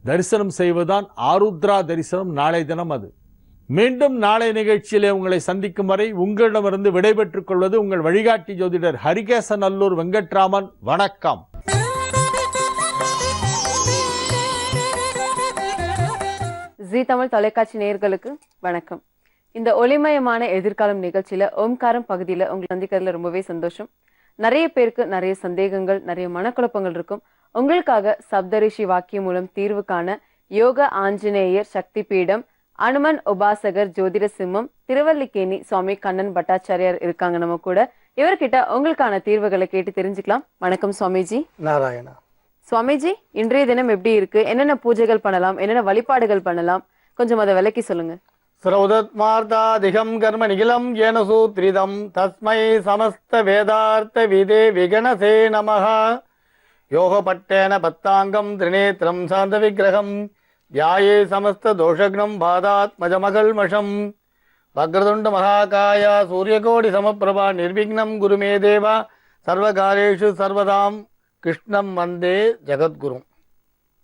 [SPEAKER 3] தரிசனம் செய்வதுதான் ஆருத்ரா தரிசனம் நாளை தினம். அது மீண்டும் நாளை நிகழ்ச்சியிலே உங்களை சந்திக்கும் வரை உங்களிடமிருந்து விடைபெற்றுக் கொள்வது உங்கள் வழிகாட்டி ஜோதிடர் ஹரிகேசநல்லூர் வெங்கட்ராமன். வணக்கம்.
[SPEAKER 4] ஜீ தமிழ் தொலைக்காட்சி நேயர்களுக்கு வணக்கம். இந்த ஒளிமயமான எதிர்காலம் நிகழ்ச்சியில ஓம்காரம் பகுதியில உங்களை சந்திக்கிறதுல ரொம்பவே சந்தோஷம். நிறைய பேருக்கு நிறைய சந்தேகங்கள், நிறைய மனக்குழப்பங்கள் இருக்கும். உங்களுக்காக சப்தரிஷி வாக்கியம் மூலம் தீர்வு காண யோக ஆஞ்சநேயர் சக்தி பீடம், அனுமன் உபாசகர் ஜோதிட சிம்மம், திருவல்லிக்கேணி சுவாமி கண்ணன் பட்டாச்சாரியார் இருக்காங்க நம்ம கூட. இவர்கிட்ட உங்களுக்கான தீர்வுகளை கேட்டு தெரிஞ்சுக்கலாம். வணக்கம் சுவாமிஜி.
[SPEAKER 5] நாராயணா.
[SPEAKER 4] சுவாமிஜி, இன்றைய தினம் எப்படி இருக்கு? என்னென்ன பூஜைகள் பண்ணலாம், என்னென்ன வழிபாடுகள் பண்ணலாம், கொஞ்சம் அதை விளக்கி சொல்லுங்க.
[SPEAKER 5] ஸ்ரௌதத்மார்த்தாதிகம் கர்ம நிகிலம் ஏன சூத்ரிதம் தஸ்மை சமஸ்த வேதார்த்த விதே விகணசே நமஹ. யோகபட்டேன பத்தாங்கம் திரிநேத்திரம் சாந்த விக்கிரகம் தியாயே சமஸ்த தோஷக்னம் பாதாத்மஜமகல்மஷம். வக்ரதுண்ட மகாகாய சூரியகோடி சமப்பிரபா நிர்விக்னம் குருமே தேவா சர்வகாரேஷு சர்வதாம் கிருஷ்ணம் வந்தே ஜகத்குரும்.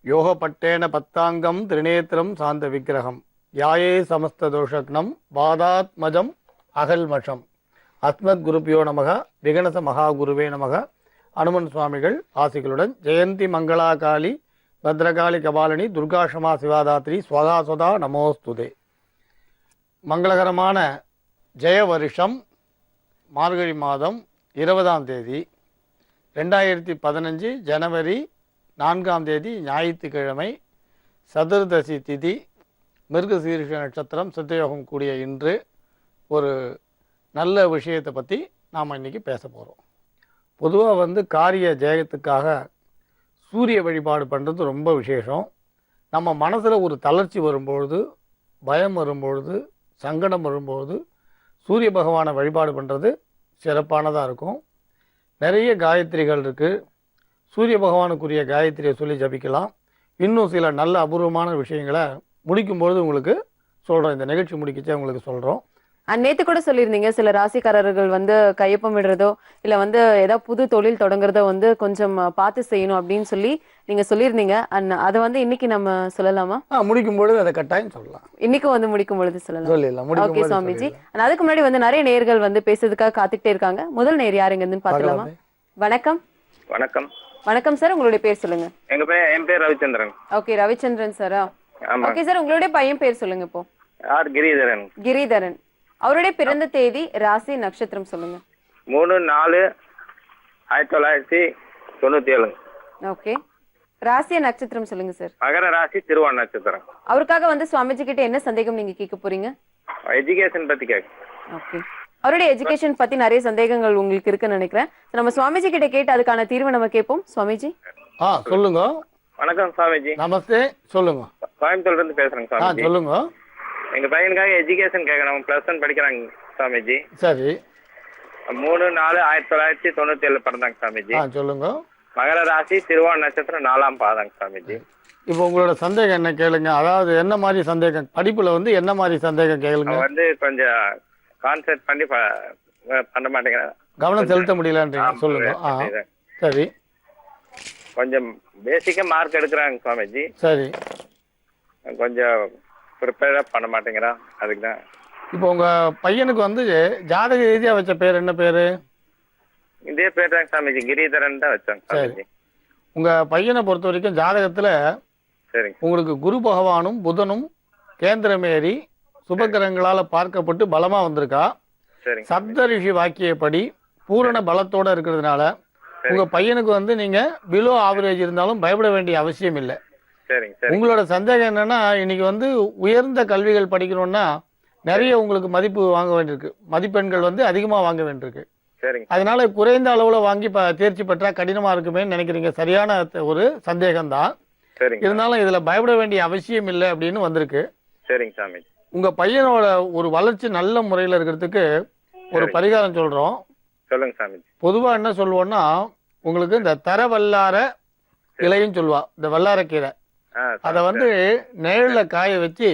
[SPEAKER 5] யோகபட்டேன பத்தாங்கம் திரிநேத்திரம் சாந்த விக்கிரகம் யாயே சமஸ்த தோஷக்னம் பாதாத்மஜம் அகல்மஷம். அஸ்மத் குருப்பியோ நமக. விகணச மகாகுருவே நமக. அனுமன் சுவாமிகள் ஆசிகளுடன் ஜெயந்தி மங்களா காளி பத்ரகாளி கபாலினி துர்காஷமா சிவாதாத்ரி ஸ்வகாசுதா நமோஸ்துதே. மங்களகரமான ஜெய வருஷம் மார்கழி மாதம் 20ஆம் தேதி 2015 ஜனவரி 4ஆம் தேதி ஞாயிற்றுக்கிழமை, சதுர்தசி திதி, மிருகசீரிஷ நட்சத்திரம், சித்தயோகம் கூடிய இன்று ஒரு நல்ல விஷயத்தை பற்றி நாம் இன்றைக்கி பேச போகிறோம். பொதுவாக காரிய ஜெயத்துக்காக சூரிய வழிபாடு பண்ணுறது ரொம்ப விசேஷம். நம்ம மனசில் ஒரு தளர்ச்சி வரும்பொழுது, பயம் வரும்பொழுது, சங்கடம் வரும்பொழுது சூரிய பகவானை வழிபாடு பண்ணுறது சிறப்பானதாக இருக்கும். நிறைய காயத்ரிகள் இருக்குது. சூரிய பகவானுக்குரிய காயத்ரியை சொல்லி ஜபிக்கலாம். இன்னும் சில நல்ல அபூர்வமான விஷயங்களை முடிக்கும்பொழுது உங்களுக்கு சொல்கிறோம். இந்த நிகழ்ச்சி முடிக்கிச்சே உங்களுக்கு சொல்கிறோம்.
[SPEAKER 4] நேத்து கூட சொல்லியிருந்தீங்க, சில ராசிக்காரர்கள் கையொப்பம் விடுறதோ இல்ல ஏதாவது புது தொழில் தொடங்குறதோ கொஞ்சம் பார்த்து செய்யணும் அப்படின்னு சொல்லி நீங்க சொல்லியிருந்தீங்க. அதை இன்னைக்கு நம்ம சொல்லலாமா?
[SPEAKER 5] முடிக்கும் பொழுது அதை கட்டாயம் சொல்லலாம்.
[SPEAKER 4] இன்னைக்கு முடிக்கும் பொழுது சொல்லலாம். ஓகே சுவாமிஜி. அதுக்கு முன்னாடி நிறைய நேயர்கள் பேசுறதுக்காக காத்துக்கிட்டே இருக்காங்க. முதல் நேயர் யாருங்கன்னு பாத்துலாமா? வணக்கம்.
[SPEAKER 6] வணக்கம்.
[SPEAKER 4] வணக்கம் சார், உங்களுடைய பேர் சொல்லுங்க.
[SPEAKER 6] என் பேர் ரவிச்சந்திரன்.
[SPEAKER 4] ஓகே, ரவிச்சந்திரன் சாரா? ஓகே சார், உங்களுடைய பையன் பேர் சொல்லுங்க. இப்போ
[SPEAKER 6] கிரிதரன்.
[SPEAKER 4] கிரிதரன். அவருடைய பிறந்த தேதி, ராசி, நட்சத்திரம் சொல்லுங்க.
[SPEAKER 6] 3/4/1997.
[SPEAKER 4] ஓகே, ராசி நட்சத்திரம் சொல்லுங்க சார்.
[SPEAKER 6] மகர ராசி, திருவோண நட்சத்திரம்.
[SPEAKER 4] அவருக்காக சுவாமிஜி கிட்ட என்ன சந்தேகம் நீங்க கேட்க போறீங்க?
[SPEAKER 6] எஜுகேஷன் பத்தி கேட்க.
[SPEAKER 4] ஓகே, அவருடைய எஜுகேஷன் பத்தி நிறைய சந்தேகங்கள் உங்களுக்கு இருக்குன்னு நினைக்கிறேன். நம்ம சுவாமிஜி கிட்ட கேட்டு அதுக்கான தீர்வை நம்ம கேட்போம். சுவாமிஜி
[SPEAKER 5] சொல்லுங்க.
[SPEAKER 6] வணக்கம் சுவாமிஜி.
[SPEAKER 5] நமஸ்தே, சொல்லுங்க.
[SPEAKER 6] கோயம்புத்தூர்ல இருந்து பேசுறேங்க சுவாமிஜி.
[SPEAKER 5] சொல்லுங்க.
[SPEAKER 6] எங்க பையனுக்காக எஜுகேஷன் கேட்கணும். +1 படிக்கிறாங்க சுவாமிஜி.
[SPEAKER 5] சரி.
[SPEAKER 6] 3/4/1997 பிறந்தாங்க சுவாமிஜி.
[SPEAKER 5] சொல்லுங்க.
[SPEAKER 6] மகர ராசி, திருவோண நட்சத்திரம், 4ஆம் பாதங்க சுவாமிஜி.
[SPEAKER 5] இப்போ உங்களோட சந்தேகம் என்ன கேளுங்க. அதாவது என்ன மாதிரி சந்தேகம், படிப்புல என்ன மாதிரி சந்தேகம் கேளுங்க.
[SPEAKER 6] கொஞ்சம் கான்சென்ட்ரேட் பண்ணி பண்ண மாட்டேங்கிறேன்,
[SPEAKER 5] கவனம் செலுத்த முடியலன்றீங்க. சொல்லுங்க. சரி.
[SPEAKER 6] கொஞ்சம் பேசிக்கா மார்க் எடுக்கிறாங்க சுவாமிஜி.
[SPEAKER 5] சரி.
[SPEAKER 6] கொஞ்சம் ப்ரிப்பேரா பண்ண மாட்டேங்கிறான், அதுக்கு தான்.
[SPEAKER 5] இப்போ உங்க பையனுக்கு ஜாதக ரீதியா வச்ச பேர் என்ன பேரு?
[SPEAKER 6] இதே பேர் தான் சாமிஜி, கிரிதரன் தான் வச்சாங்க சாமிஜி.
[SPEAKER 5] உங்க பையனை பொறுத்த வரைக்கும் ஜாதகத்துல உங்களுக்கு குரு பகவானும் புதனும் கேந்திரமேறி சுபகிரகங்களால பார்க்கப்பட்டு பலமா வந்திருக்கா. சப்த ரிஷி வாக்கியப்படி பூரண பலத்தோட இருக்கிறதுனால உங்க பையனுக்கு நீங்க பிலோ ஆவரேஜ் இருந்தாலும் பயப்பட வேண்டிய அவசியம் இல்லை. உங்களோட சந்தேகம் என்னன்னா, இன்னைக்கு உயர்ந்த கல்விகள் படிக்கணும்னா நிறைய உங்களுக்கு மதிப்பு வாங்க வேண்டியிருக்கு, மதிப்பெண்கள் அதிகமா வாங்க வேண்டியிருக்கு. அதனால குறைந்த அளவுல வாங்கி தேர்ச்சி பெற்றா கடினமா இருக்குமே நினைக்கிறீங்க. சரியான ஒரு சந்தேகம் தான். இருந்தாலும் இதுல பயப்பட வேண்டிய அவசியம் இல்லை அப்படின்னு வந்திருக்கு. உங்க பையனோட ஒரு வளர்ச்சி நல்ல முறையில இருக்கிறதுக்கு ஒரு பரிகாரம் சொல்றோம். பொதுவா என்ன சொல்லுவோம்னா, உங்களுக்கு இந்த தரவல்லார இலையும் சொல்லுவா, இந்த வல்லாரக்கீரை. அத நிழல்ல காய வச்சு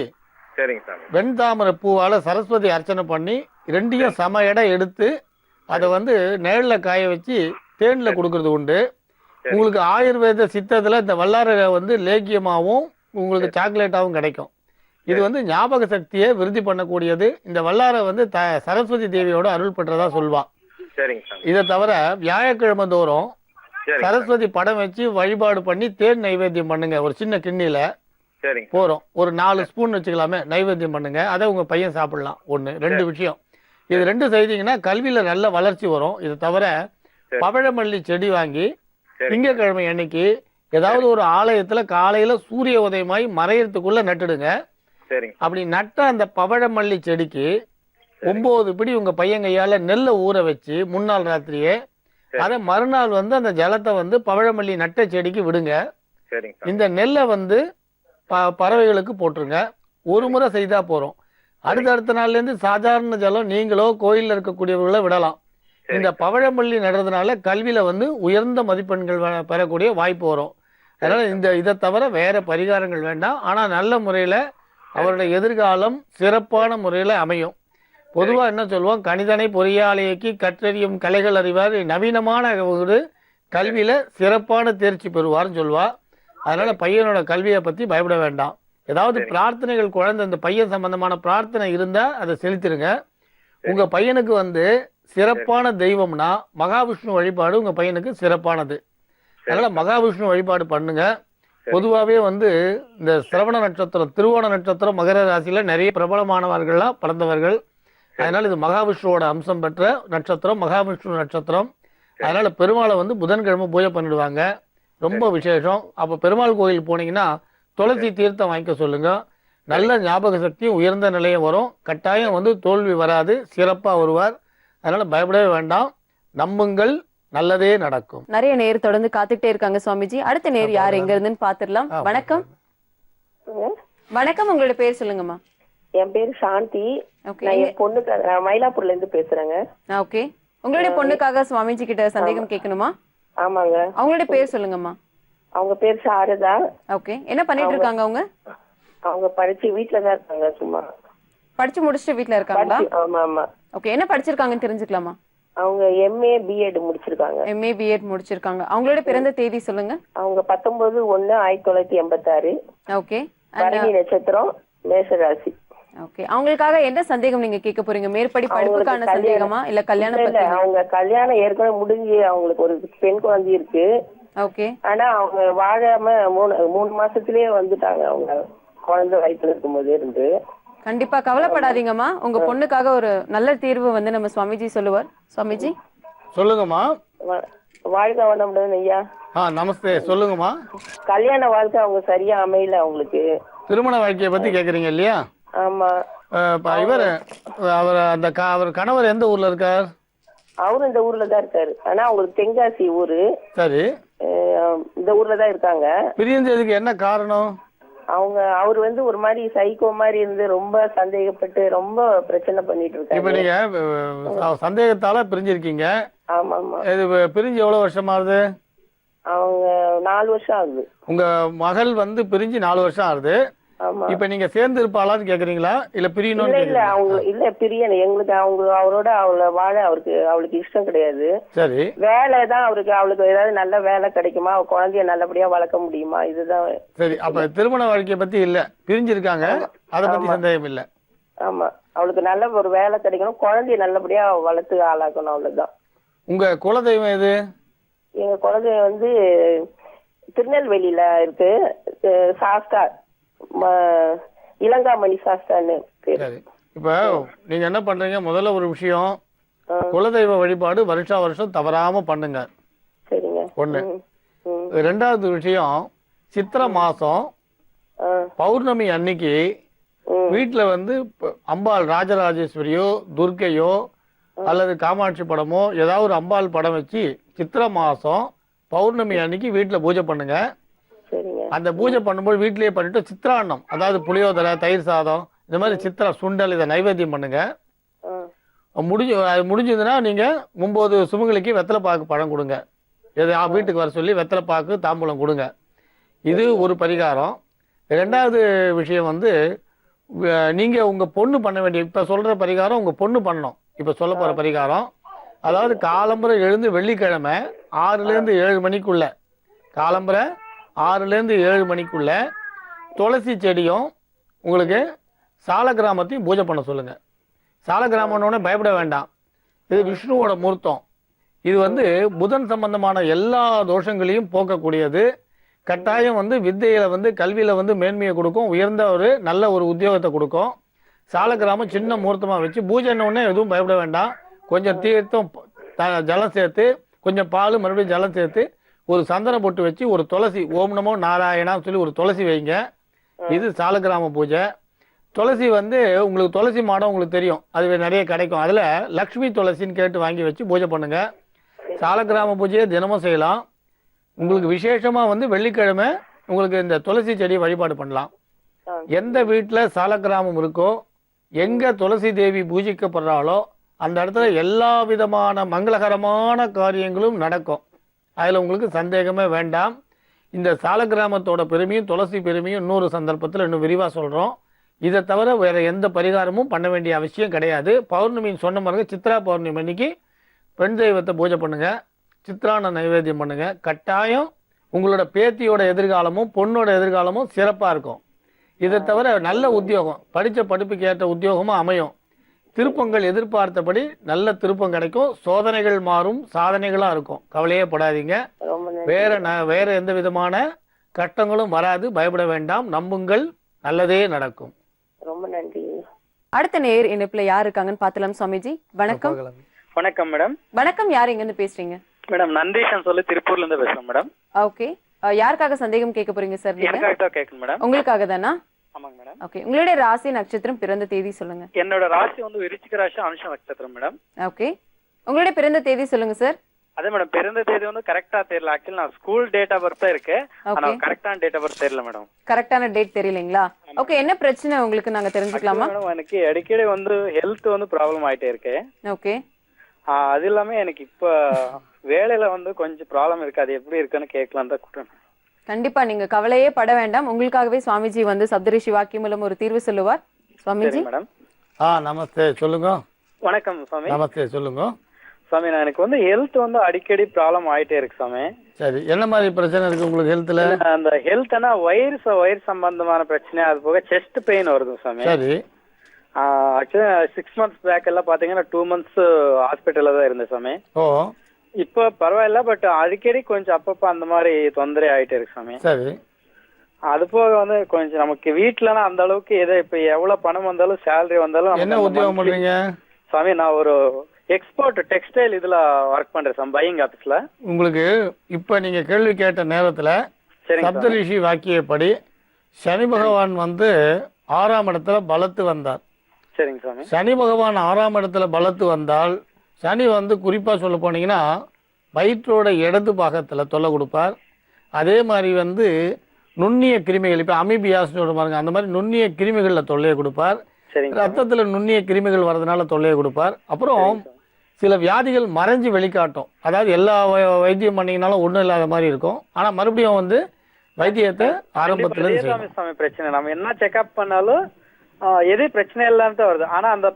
[SPEAKER 5] வெண்தாமரை பூவால சரஸ்வதி அர்ச்சனை பண்ணி 2யும் சம எடை எடுத்து அதை நிழல்ல காய வச்சு தேன்ல கொடுக்கறது உண்டு. உங்களுக்கு ஆயுர்வேத சித்தத்துல இந்த வல்லார லேக்கியமாகவும் உங்களுக்கு சாக்லேட்டாகவும் கிடைக்கும். இது ஞாபக சக்தியை விருத்தி பண்ணக்கூடியது. இந்த வல்லார சரஸ்வதி தேவியோட அருள் பெற்றதா சொல்வா. இதை தவிர வியாழக்கிழமை தோறும் சரஸ்வதி படம் வச்சு வழிபாடு பண்ணி தேன் நைவேத்தியம் பண்ணுங்க. ஒரு சின்ன கிண்ணில போறோம், ஒரு 4 ஸ்பூன் வச்சுக்கலாமே, நைவேத்தியம் பண்ணுங்க. அதை உங்க பையன் சாப்பிடலாம். 1 2 விஷயம். இது 2 செய்தீங்கன்னா கல்வியில நல்ல வளர்ச்சி வரும். இது தவிர பவழமல்லி செடி வாங்கி திங்கக்கிழமை அன்னைக்கு ஏதாவது ஒரு ஆலயத்துல காலையில சூரிய உதயமாய் மறையறதுக்குள்ள நட்டுடுங்க.
[SPEAKER 6] சரிங்க.
[SPEAKER 5] அப்படி நட்ட அந்த பவழமல்லி செடிக்கு 9 பிடி உங்க பையன் கையால நெல்லை ஊற வச்சு முன்னாள் ராத்திரியே அதை மறுநாள் வந்து அந்த ஜலத்தை வந்து பவழமல்லி நட்ட செடிக்கு விடுங்க.
[SPEAKER 6] சரிங்க.
[SPEAKER 5] இந்த நெல்லை வந்து பறவைகளுக்கு போட்டுருங்க. ஒரு முறை செய்தா போறோம். அடுத்த நாள்ல இருந்து சாதாரண ஜலம் நீங்களோ கோயில்ல இருக்கக்கூடியவர்களோ விடலாம். இந்த பவழமல்லி நடுறதுனால கல்வியில வந்து உயர்ந்த மதிப்பெண்கள் பெறக்கூடிய வாய்ப்பு வரும். அதனால இதை தவிர வேற பரிகாரங்கள் வேண்டாம். ஆனா நல்ல முறையில அவருடைய எதிர்காலம் சிறப்பான முறையில அமையும். பொதுவா என்ன சொல்லுவோம், கணிதனை பொறியாளிக்கு கற்றறியும் கலைகள் அறிவார், நவீனமான ஒரு கல்வியில சிறப்பான தேர்ச்சி பெறுவார்னு சொல்லுவா. அதனால பையனோட கல்வியை பத்தி பயப்பட வேண்டாம். ஏதாவது பிரார்த்தனைகள் குழந்தை இந்த பையன் சம்பந்தமான பிரார்த்தனை இருந்தா அதை செலுத்திடுங்க. உங்க பையனுக்கு வந்து சிறப்பான தெய்வம்னா மகாவிஷ்ணு வழிபாடு உங்க பையனுக்கு சிறப்பானது. அதனால மகாவிஷ்ணு வழிபாடு பண்ணுங்க. பொதுவாகவே வந்து இந்த சிரவண நட்சத்திரம், திருவோண நட்சத்திரம் மகர ராசியில நிறைய பிரபலமானவர்கள்லாம் பிறந்தவர்கள். அதனால இது மகாவிஷ்ணுவோட அம்சம் பெற்ற நட்சத்திரம், மகாவிஷ்ணு நட்சத்திரம். அதனால பெருமாளை வந்து புதன்கிழமை பூஜை பண்ணிடுவாங்க. ரொம்ப விசேஷம். அப்போ பெருமாள் கோயில் போனீங்கன்னா துளசி தீர்த்தம் வாங்கிக்க சொல்லுங்க. நல்ல ஞாபக சக்தியும் உயர்ந்த நிலையம் வரும். கட்டாயம் வந்து தோல்வி வராது, சிறப்பா வருவார். அதனால பயப்படவே வேண்டாம், நம்புங்கள், நல்லதே நடக்கும்.
[SPEAKER 4] நிறைய நேர் தொடர்ந்து காத்துக்கிட்டே இருக்காங்க சுவாமிஜி. அடுத்த நேர் யார் எங்க இருந்துன்னு பாத்துடலாம். வணக்கம். வணக்கம், உங்களோட பேர் சொல்லுங்கம்மா.
[SPEAKER 7] என் பேரு சாந்தி. நான் என் பொண்ணுக்கு மயிலாப்பூர்ல இருந்து பேசுறேங்க.
[SPEAKER 4] ஓகே, உங்களுடைய பொண்ணுக்காக சுவாமிஜி கிட்ட சந்தேகம் கேட்கணுமா?
[SPEAKER 7] ஆமாங்க.
[SPEAKER 4] அவங்களோட பேர் சொல்லுங்கம்மா.
[SPEAKER 7] அவங்க பேர் சாரதா.
[SPEAKER 4] ஓகே, என்ன பண்ணிட்டு இருக்காங்க அவங்க?
[SPEAKER 7] அவங்க படிச்சு வீட்டுலதான் இருக்காங்க. சும்மா
[SPEAKER 4] படிச்சு முடிச்சுட்டு வீட்டுல இருக்காங்களா?
[SPEAKER 7] ஆமா ஆமா.
[SPEAKER 4] ஓகே, என்ன படிச்சிருக்காங்கன்னு தெரிஞ்சுக்கலாமா?
[SPEAKER 7] அவங்க எம்ஏ பிஎட் முடிச்சிருக்காங்க.
[SPEAKER 4] எம்ஏ பிஎட் முடிச்சிருக்காங்க. அவங்களோட பிறந்த தேதி சொல்லுங்க.
[SPEAKER 7] அவங்க 19/1/1986.
[SPEAKER 4] ஓகே,
[SPEAKER 7] பரணி நட்சத்திரம், மேஷராசி.
[SPEAKER 4] ஓகே, அவங்களுக்காக என்ன சந்தேகம் நீங்க கேட்க போறீங்க? மேற்படி படிப்புக்கான சந்தேகமா இல்ல கல்யாணம் பத்தி?
[SPEAKER 7] அவங்க கல்யாணம் ஏற்கனவே முடிஞ்சு அவங்களுக்கு ஒரு பெண் குழந்தை இருக்கு.
[SPEAKER 4] ஓகே,
[SPEAKER 7] ஆனா அவங்க வாழாம 3 மாசத்திலேயே வந்துட்டாங்க. அவங்க குழந்தை வயிற்றுல இருக்கும் போதே இருந்து.
[SPEAKER 4] கண்டிப்பா கவலைப்படாதீங்கம்மா. உங்க பொண்ணுக்காக ஒரு நல்ல தீர்வு வந்து நம்ம சுவாமிஜி சொல்லுவார். சுவாமிஜி
[SPEAKER 5] சொல்லுங்கம்மா.
[SPEAKER 7] வாழ்க்கை வளமுடன் ஐயா.
[SPEAKER 5] நமஸ்தே, சொல்லுங்கம்மா.
[SPEAKER 7] கல்யாண வாழ்க்கை அவங்க சரியா அமையல. அவங்களுக்கு
[SPEAKER 5] திருமண வாழ்க்கையை பத்தி கேக்குறீங்க இல்லையா?
[SPEAKER 7] ஆமா.
[SPEAKER 5] அவர் கணவர் எந்த ஊர்ல இருக்கார்?
[SPEAKER 7] அவரும் இந்த ஊர்ல தான் இருக்காரு. ஆனா அவங்களுக்கு தென்காசி ஊரு.
[SPEAKER 5] சரி,
[SPEAKER 7] இந்த ஊர்ல தான் இருக்காங்க.
[SPEAKER 5] பிரிஞ்சதுக்கு என்ன காரணம்?
[SPEAKER 7] அவர் வந்து ஒரு மாதிரி சைக்கோ மாதிரி இருந்து ரொம்ப சந்தேகப்பட்டு ரொம்ப பிரச்சனை பண்ணிட்டு இருக்காங்க.
[SPEAKER 5] இப்ப நீங்க சந்தேகத்தால பிரிஞ்சிருக்கீங்க.
[SPEAKER 7] ஆமா ஆமா.
[SPEAKER 5] இது பிரிஞ்சு எவ்வளவு வருஷம் ஆகுது?
[SPEAKER 7] அவங்க 4 வருஷம் ஆகுது.
[SPEAKER 5] உங்க மகள் வந்து பிரிஞ்சு 4 வருஷம் ஆகுது.
[SPEAKER 7] ஆமா.
[SPEAKER 5] இப்ப நீங்க சேர்ந்து இருப்பாளான்னு கேக்குறீங்களா இல்ல பிரியணும்?
[SPEAKER 7] இல்ல அவங்க இல்ல பிரியணும். எங்களுக்கு அவரோட அவளுக்கு இஷ்டம் கிடையாது.
[SPEAKER 5] சரி,
[SPEAKER 7] வேலைதான் அவளுக்கு ஏதாவது நல்ல வேலை கிடைக்குமா, அவ குழந்தைய நல்லபடியா வளர்க்க முடியுமா, இதுதான்.
[SPEAKER 5] சரி, அப்ப திருமண வாழ்க்கைய பத்தி இல்ல, பிரிஞ்சிருக்காங்க, அத பத்தி சந்தேகம் இல்ல.
[SPEAKER 7] ஆமா, அவளுக்கு நல்ல ஒரு வேலை கிடைக்கணும், குழந்தைய நல்லபடியா வளர்த்து ஆளாக்கணும், அவ்வளவுதான்.
[SPEAKER 5] உங்க குலதெய்வம் எது?
[SPEAKER 7] எங்க குலதெய்வம் வந்து திருநெல்வேலியில இருக்கு. சாஸ்தா, இளங்காமணி சாஸ்தான்னு பேரு.
[SPEAKER 5] இப்ப நீங்க என்ன பண்றீங்க, முதல்ல ஒரு விஷயம், குலதெய்வ வழிபாடு வருஷா வருஷம் தவறாம பண்ணுங்க.
[SPEAKER 7] சரிங்க.
[SPEAKER 5] ஒண்ணு. ரெண்டாவது விஷயம், சித்திரை மாசம் பௌர்ணமி அன்னைக்கு வீட்டுல வந்து அம்பாள் ராஜராஜேஸ்வரியோ துர்க்கையோ அல்லது காமாட்சி படமோ ஏதாவது ஒரு அம்பாள் படம் வச்சு சித்திரை மாசம் பௌர்ணமி அன்னைக்கு வீட்டுல பூஜை பண்ணுங்க. அந்த பூஜை பண்ணும்போது வீட்லயே பண்ணிட்டு சித்திராண்ணம், அதாவது புளியோதரை, தயிர் சாதம், இந்த மாதிரி சித்திரை சுண்டல் இதை நைவேத்தியம் பண்ணுங்க. முடிஞ்சதுன்னா நீங்க 9 சுமங்களுக்கு வெத்தலை பாக்கு பழம் கொடுங்க. வீட்டுக்கு வர சொல்லி வெத்தலை பாக்கு தாம்பூலம் கொடுங்க. இது ஒரு பரிகாரம். ரெண்டாவது விஷயம் வந்து, நீங்க உங்க பொண்ணு பண்ண வேண்டிய, இப்ப சொல்ற பரிகாரம் உங்க பொண்ணு பண்ணணும். இப்ப சொல்ல போற பரிகாரம், அதாவது காலம்பரை எழுந்து வெள்ளிக்கிழமை 6 to 7 மணிக்குள்ள, காலம்பரை 6 to 7 மணிக்குள்ள துளசி செடியும் உங்களுக்கு சால கிராமத்தையும் பூஜை பண்ண சொல்லுங்க. சால கிராமம்னு பயப்பட வேண்டாம், இது விஷ்ணுவோட மூர்த்தம். இது வந்து புதன் சம்பந்தமான எல்லா தோஷங்களையும் போக்கக்கூடியது. கட்டாயம் வந்து வித்தையில வந்து கல்வியில வந்து மேன்மையை கொடுக்கும், உயர்ந்த ஒரு நல்ல ஒரு உத்தியோகத்தை கொடுக்கும். சால கிராமம் சின்ன மூர்த்தமா வச்சு பூஜைன்னு எதுவும் பயப்பட வேண்டாம். கொஞ்சம் தீர்த்தம் ஜலம் சேர்த்து, கொஞ்சம் பால், மறுபடியும் ஜலம் சேர்த்து ஒரு சந்தன பொட்டு வச்சு ஒரு துளசி ஓம் நமோ நாராயணா சொல்லி ஒரு துளசி வைங்க. இது சாலக்கிராம பூஜை. துளசி வந்து உங்களுக்கு துளசி மாடம் உங்களுக்கு தெரியும், அது நிறைய கிடைக்கும். அதில் லக்ஷ்மி துளசின்னு கேட்டு வாங்கி வச்சு பூஜை பண்ணுங்க. சாலக்கிராம பூஜையை தினமும் செய்யலாம். உங்களுக்கு விசேஷமாக வந்து வெள்ளிக்கிழமை உங்களுக்கு இந்த துளசி செடியை வழிபாடு பண்ணலாம். எந்த வீட்டில் சாலக்கிராமம் இருக்கோ, எங்கே துளசி தேவி பூஜிக்கப்படுறாளோ அந்த இடத்துல எல்லா விதமான மங்களகரமான காரியங்களும் நடக்கும். அதில் உங்களுக்கு சந்தேகமே வேண்டாம். இந்த சாலக்கிராமத்தோட பெருமையும் துளசி பெருமையும் இன்னொரு சந்தர்ப்பத்தில் இன்னும் விரிவாக சொல்கிறோம். இதை தவிர வேறு எந்த பரிகாரமும் பண்ண வேண்டிய அவசியம் கிடையாது. பௌர்ணமின்னு சொன்ன மாதிரி சித்ரா பௌர்ணமி அன்னைக்கு பெண் தெய்வத்தை பூஜை பண்ணுங்கள், சித்ரான நைவேத்தியம் பண்ணுங்கள். கட்டாயம் உங்களோட பேத்தியோட எதிர்காலமும் பொண்ணோட எதிர்காலமும் சிறப்பாக இருக்கும். இதை தவிர நல்ல உத்தியோகம், படித்த படிப்புக்கு ஏற்ற உத்தியோகமும் அமையும். திருப்பங்கள் எதிர்பார்த்தபடி நல்ல திருப்பம் கிடைக்கும். சோதனைகள் மாறும், சாதனைகளாக இருக்கும். கவலையே படாதீங்க. வேற எந்த விதமான கஷ்டங்களும் வராது. பயப்பட வேண்டாம். நம்புங்கள், நல்லதே நடக்கும்.
[SPEAKER 7] ரொம்ப நன்றி.
[SPEAKER 4] அடுத்த நேர் இணைப்புல யார் இருக்காங்கன்னு பாத்தலாம். சுவாமிஜி வணக்கம்.
[SPEAKER 6] வணக்கம் மேடம்.
[SPEAKER 4] வணக்கம், யார் எங்க இருந்து பேசுறீங்க?
[SPEAKER 6] மேடம் நந்தீஷன் சொல்லி திருப்பூர்ல இருந்து பேசுறேன் மேடம்.
[SPEAKER 4] ஓகே, யாருக்காக சந்தேகம் கேட்க போறீங்க சார்?
[SPEAKER 6] எனக்காக தான் கேட்கணும் மேடம்.
[SPEAKER 4] உங்களுக்காக தானா?
[SPEAKER 6] ஆமாங்க மேடம்.
[SPEAKER 4] ஓகே, உங்களுடைய ராசி நட்சத்திரம் பிறந்த தேதி சொல்லுங்க.
[SPEAKER 6] என்னோட ராசி வந்து விருச்சிக ராசி, அனுஷ நட்சத்திரம் மேடம்.
[SPEAKER 4] ஓகே, உங்களுடைய பிறந்த தேதி சொல்லுங்க சார்.
[SPEAKER 6] அதே மேடம் பிறந்த தேதி வந்து கரெக்டா தெரியல. ஆக்சுவலி நான் ஸ்கூல் டேட் ஆஃப் பர்த் இருக்கு, ஆனா கரெக்டான டேட் ஆஃப் பர்த் தெரியல மேடம்.
[SPEAKER 4] கரெக்டான டேட் தெரியலங்களா? ஓகே, என்ன பிரச்சனை உங்களுக்கு நாங்க தெரிஞ்சுக்கலாமா?
[SPEAKER 6] மேடம் எனக்கு அடிக்கடி வந்து ஹெல்த் வந்து ப்ராப்ளம் ஆயிட்டே இருக்கு.
[SPEAKER 4] ஓகே,
[SPEAKER 6] அது இல்லாம எனக்கு இப்ப வேலையில வந்து கொஞ்சம் ப்ராப்ளம் இருக்கு. அது எப்படி இருக்குன்னு கேட்கலாம் தான் கூப்பிட்டேன்.
[SPEAKER 4] கண்டிப்பா நீங்க கவலையே பட வேண்டாம். உங்களுக்காகவே சுவாமிஜி வந்து சப்தரிஷி வாக்கியம் மூலம் ஒரு தீர்வு சொல்லுவார். சுவாமிஜி
[SPEAKER 6] மேடம்.
[SPEAKER 5] நமஸ்தே, சொல்லுங்க.
[SPEAKER 6] வணக்கம் சுவாமி.
[SPEAKER 5] நமஸ்தே, சொல்லுங்க
[SPEAKER 6] சாமி. நான் எனக்கு வந்து ஹெல்த் வந்து அடிக்கடி ப்ராப்ளம் ஆயிட்டே இருக்கு சாமி.
[SPEAKER 5] சரி, என்ன மாதிரி பிரச்சனை இருக்கு உங்களுக்கு ஹெல்த்ல?
[SPEAKER 6] அந்த ஹெல்த்னா வயிறு சம்பந்தமான பிரச்சனை, அது போக செஸ்ட் பெயின் வருது சாமி.
[SPEAKER 5] சரி.
[SPEAKER 6] ஆக்சுவலி 6 months பேக் எல்லாம் பாத்தீங்கன்னா 2 months ஹாஸ்பிட்டல்ல தான் இருந்தேன் சாமி.
[SPEAKER 5] ஓ,
[SPEAKER 6] இப்போ பரவாயில்ல, பட் அடிக்கடி கொஞ்சம் அப்பப்போ அந்த மாதிரி தொந்தரவு ஆயிட்டே இருக்கு சாமி.
[SPEAKER 5] சரி.
[SPEAKER 6] அது போக வந்து கொஞ்சம் நமக்கு வீட்டுலனா அந்த அளவுக்கு ஏதோ இப்ப எவ்வளவு பணம் வந்தாலும் சேலரி வந்தாலும்
[SPEAKER 5] என்ன உத்தியோகம் பண்றீங்க
[SPEAKER 6] சாமி? நான் ஒரு எக்ஸ்போர்ட் டெக்ஸ்டைல் இதுல ஒர்க் பண்றேன் சார், பையிங் ஆபீஸ்ல.
[SPEAKER 5] உங்களுக்கு இப்ப நீங்க கேள்வி கேட்ட நேரத்துல சப்தரிஷி வாக்கியப்படி சனி பகவான் வந்து 6ஆம் இடத்துல பலத்து வந்தார்.
[SPEAKER 6] சரிங்க சாமி.
[SPEAKER 5] சனி பகவான் 6ஆம் இடத்துல பலத்து வந்தால் சனி வந்து குறிப்பா சொல்ல போனீங்கன்னா வயிற்றோட இடது பாகத்துல தொல்லை கொடுப்பார். அதே மாதிரி வந்து நுண்ணிய கிருமிகள், இப்ப அமீபியாஸ்னு சொல்ற பாருங்க, அந்த மாதிரி நுண்ணிய கிருமிகள்ல தொல்லையை கொடுப்பார். ரத்தத்துல நுண்ணிய கிருமிகள் வர்றதுனால தொல்லையை கொடுப்பார். அப்புறம் சில வியாதிகள் மறைஞ்சு வெளிக்காட்டும். அதாவது எல்லா வைத்தியம் பண்ணீங்கனாலும் ஒண்ணும் இல்லாத மாதிரி இருக்கும். ஆனா மறுபடியும் வந்து வைத்தியத்தை ஆரம்பத்துல
[SPEAKER 6] பிரச்சனை நம்ம என்ன செக்அப் பண்ணாலும் எது பிரச்சனை இல்லாம தான் வருது. ஆனா அந்த